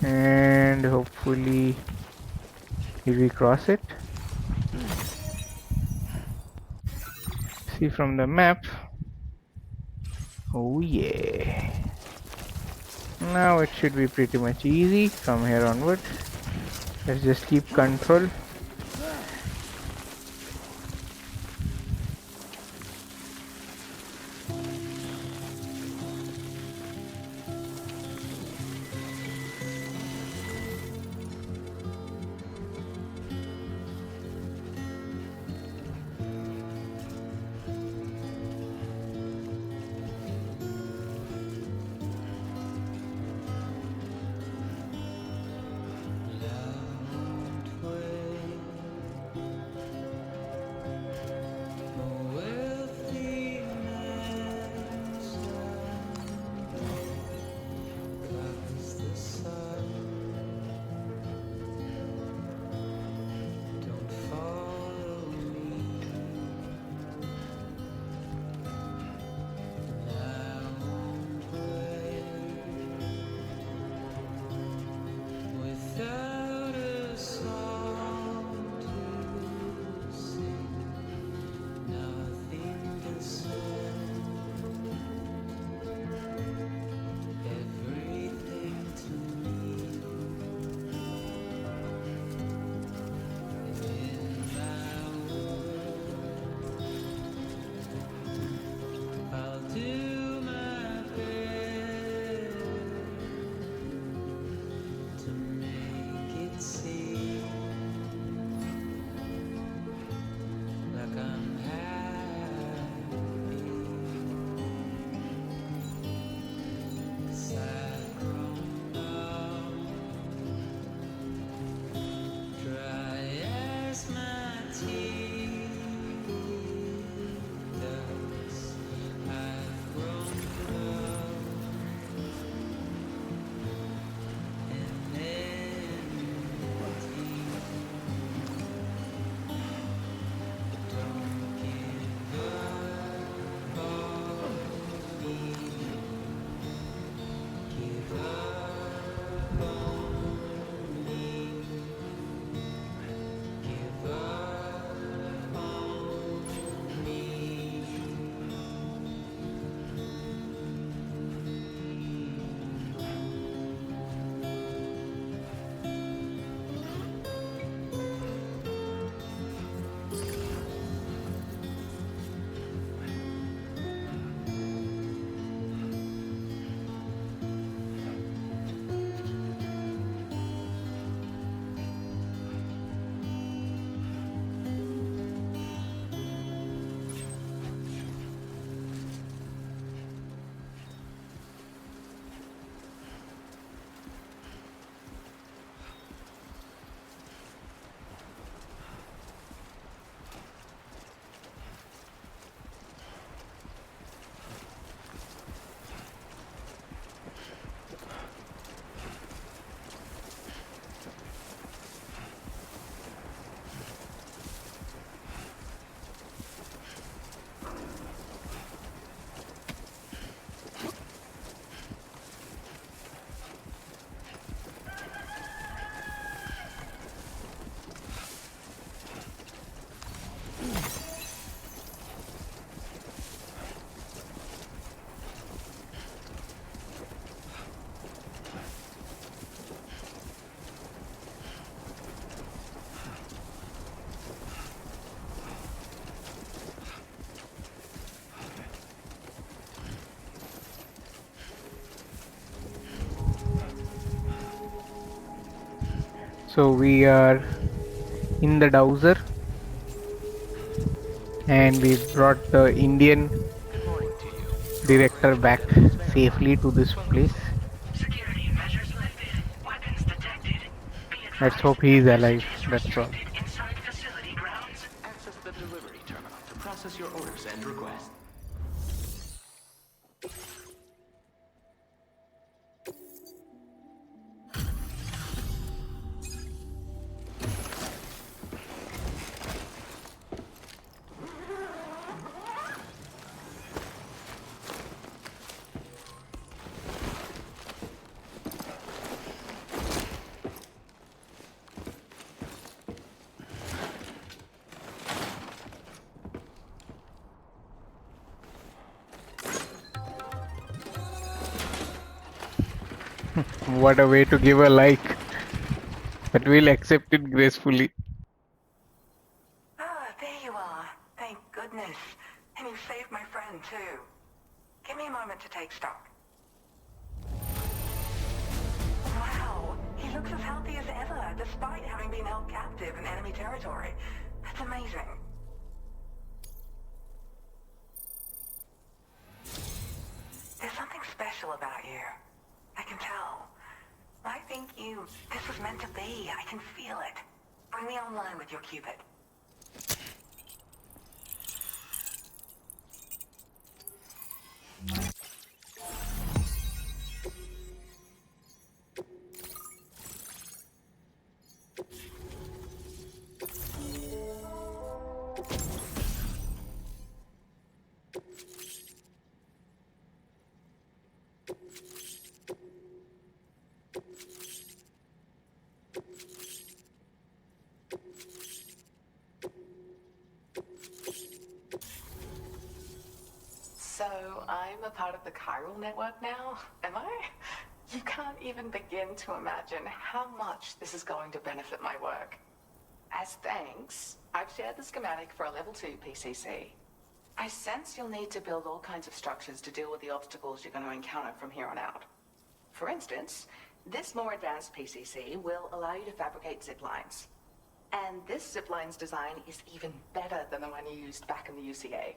And hopefully if we cross it. See from the map. Oh yeah. Now it should be pretty much easy from here onward. Let's just keep control. So we are in the dowser and we brought the Indian Good morning to you. director back safely to this place. Security measures lifted. Weapons detected. Be Let's advised hope he that is alive. usage is That's all. restricted inside facility grounds. Access the delivery terminal to process your orders and requests. What a way to give a like. But we'll accept it gracefully. Ah, there you are. Thank goodness. And you saved my friend, too. Give me a moment to take stock. Wow, he looks as healthy as ever, despite having been held captive in enemy territory. That's amazing. There's something special about you. I can tell. I think this was meant to be. I can feel it. Bring me online with your Cupid. So I'm a part of the chiral network now, am I? You can't even begin to imagine how much this is going to benefit my work. As thanks, I've shared the schematic for a level 2 PCC. I sense you'll need to build all kinds of structures to deal with the obstacles you're going to encounter from here on out. For instance, this more advanced PCC will allow you to fabricate zip lines. And this zip line's design is even better than the one you used back in the UCA.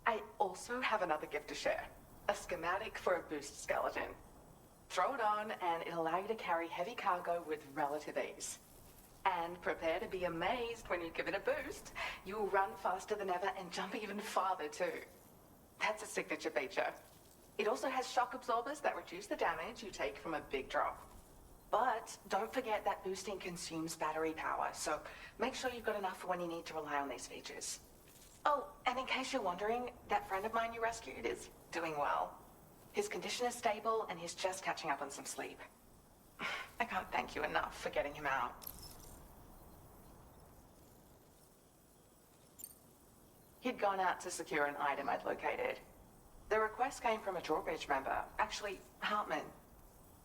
I also have another gift to share. A schematic for a boost skeleton. Throw it on and it'll allow you to carry heavy cargo with relative ease. And prepare to be amazed when you give it a boost. You'll run faster than ever and jump even farther too. That's a signature feature. It also has shock absorbers that reduce the damage you take from a big drop. But don't forget that boosting consumes battery power, so make sure you've got enough for when you need to rely on these features. Oh, and in case you're wondering, that friend of mine you rescued is doing well. His condition is stable and he's just catching up on some sleep. I can't thank you enough for getting him out. He'd gone out to secure an item I'd located. The request came from a drawbridge member, actually Hartman.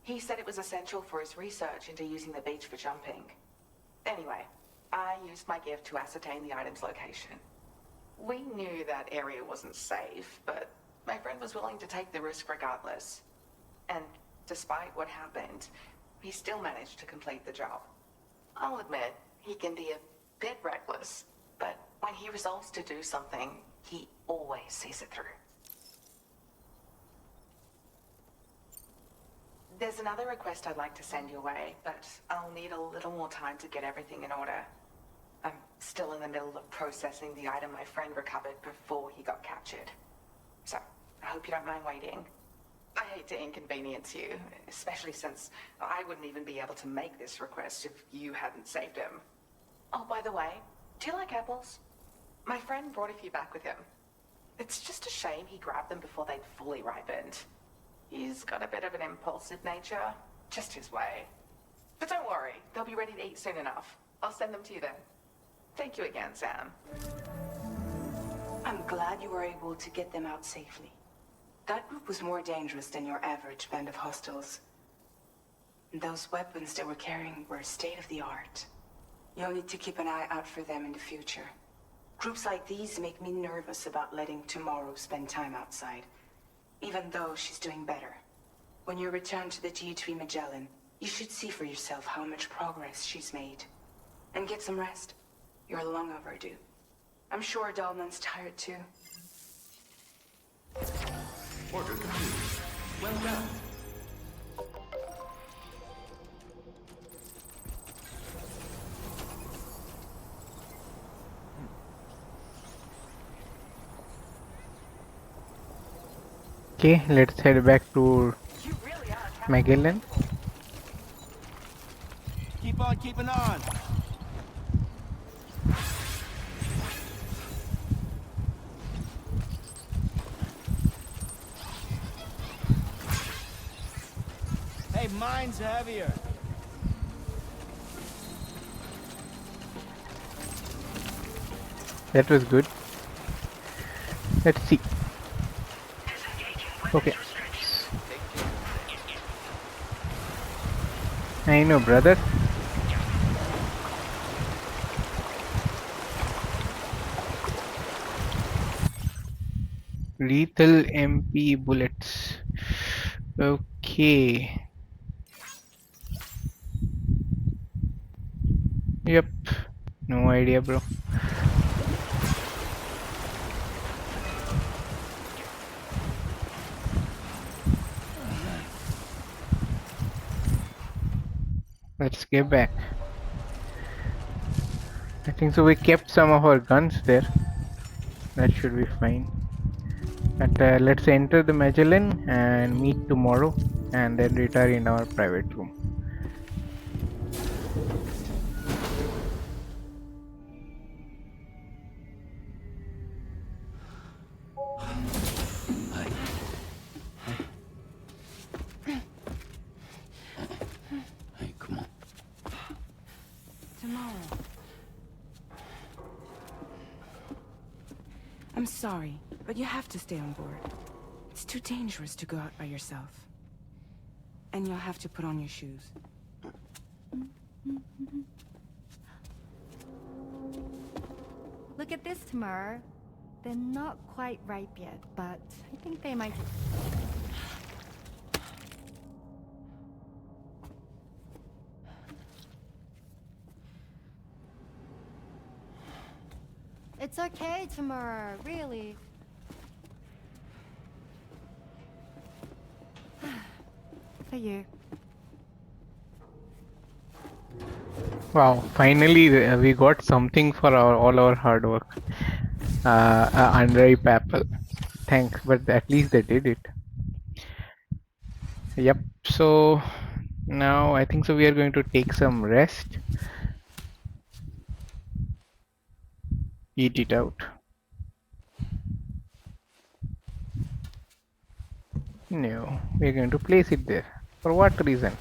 He said it was essential for his research into using the beach for jumping. Anyway, I used my gift to ascertain the item's location. We knew that area wasn't safe, but my friend was willing to take the risk regardless. And despite what happened, he still managed to complete the job. I'll admit, he can be a bit reckless, but when he resolves to do something, he always sees it through. There's another request I'd like to send your way, but I'll need a little more time to get everything in order. I'm still in the middle of processing the item my friend recovered before he got captured. So, I hope you don't mind waiting. I hate to inconvenience you, especially since I wouldn't even be able to make this request if you hadn't saved him. Oh, by the way, do you like apples? My friend brought a few back with him. It's just a shame he grabbed them before they'd fully ripened. He's got a bit of an impulsive nature, just his way. But don't worry, they'll be ready to eat soon enough. I'll send them to you then. Thank you again, Sam. I'm glad you were able to get them out safely. That group was more dangerous than your average band of hostiles. Those weapons they were carrying were state-of-the-art. You'll need to keep an eye out for them in the future. Groups like these make me nervous about letting Tomorrow spend time outside, even though she's doing better. When you return to the G3 Magellan, You should see for yourself how much progress she's made. And get some rest. You're long overdue. I'm sure Dahlman's tired too. Order complete. Well done. Okay, let's head back to Magellan. Keep on keeping on. Hey, mine's heavier. That was good. Let's see. Okay. I know, brother. Lethal MP bullets. Okay. Yep. No idea, bro. Let's get back. I think so. We kept some of our guns there. That should be fine. But let's enter the Magellan and meet tomorrow, and then retire in our private room. Hey, come on. Tomorrow. I'm sorry, but you have to stay on board. It's too dangerous to go out by yourself. And you'll have to put on your shoes. Look at this, Tamar. They're not quite ripe yet, but I think they might. It's okay, Tamar, really. For you. Wow! Finally, we got something for all our hard work. Unripe apple. Thanks, but at least they did it. Yep. So now I think so. We are going to take some rest. Eat it out. No, we're going to place it there. For what reason?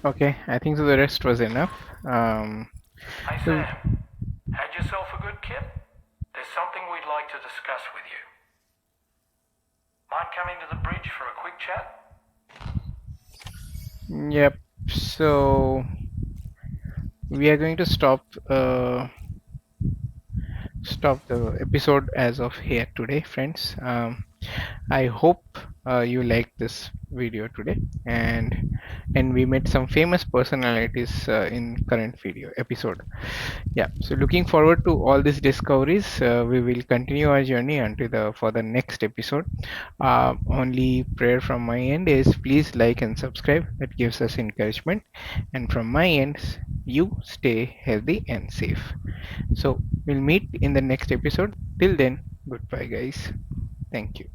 Okay, I think so. The rest was enough. Hey So Sam, had yourself a good kip? There's something we'd like to discuss with you. Mind coming to the bridge for a quick chat? yep. So we are going to stop the episode as of here today, friends. I hope you liked this video today, and we met some famous personalities in current video episode. Yeah, so looking forward to all these discoveries. We will continue our journey until for the next episode. Only prayer from my end is please like and subscribe. That gives us encouragement. And from my end, you stay healthy and safe. So we'll meet in the next episode. Till then, goodbye, guys. Thank you.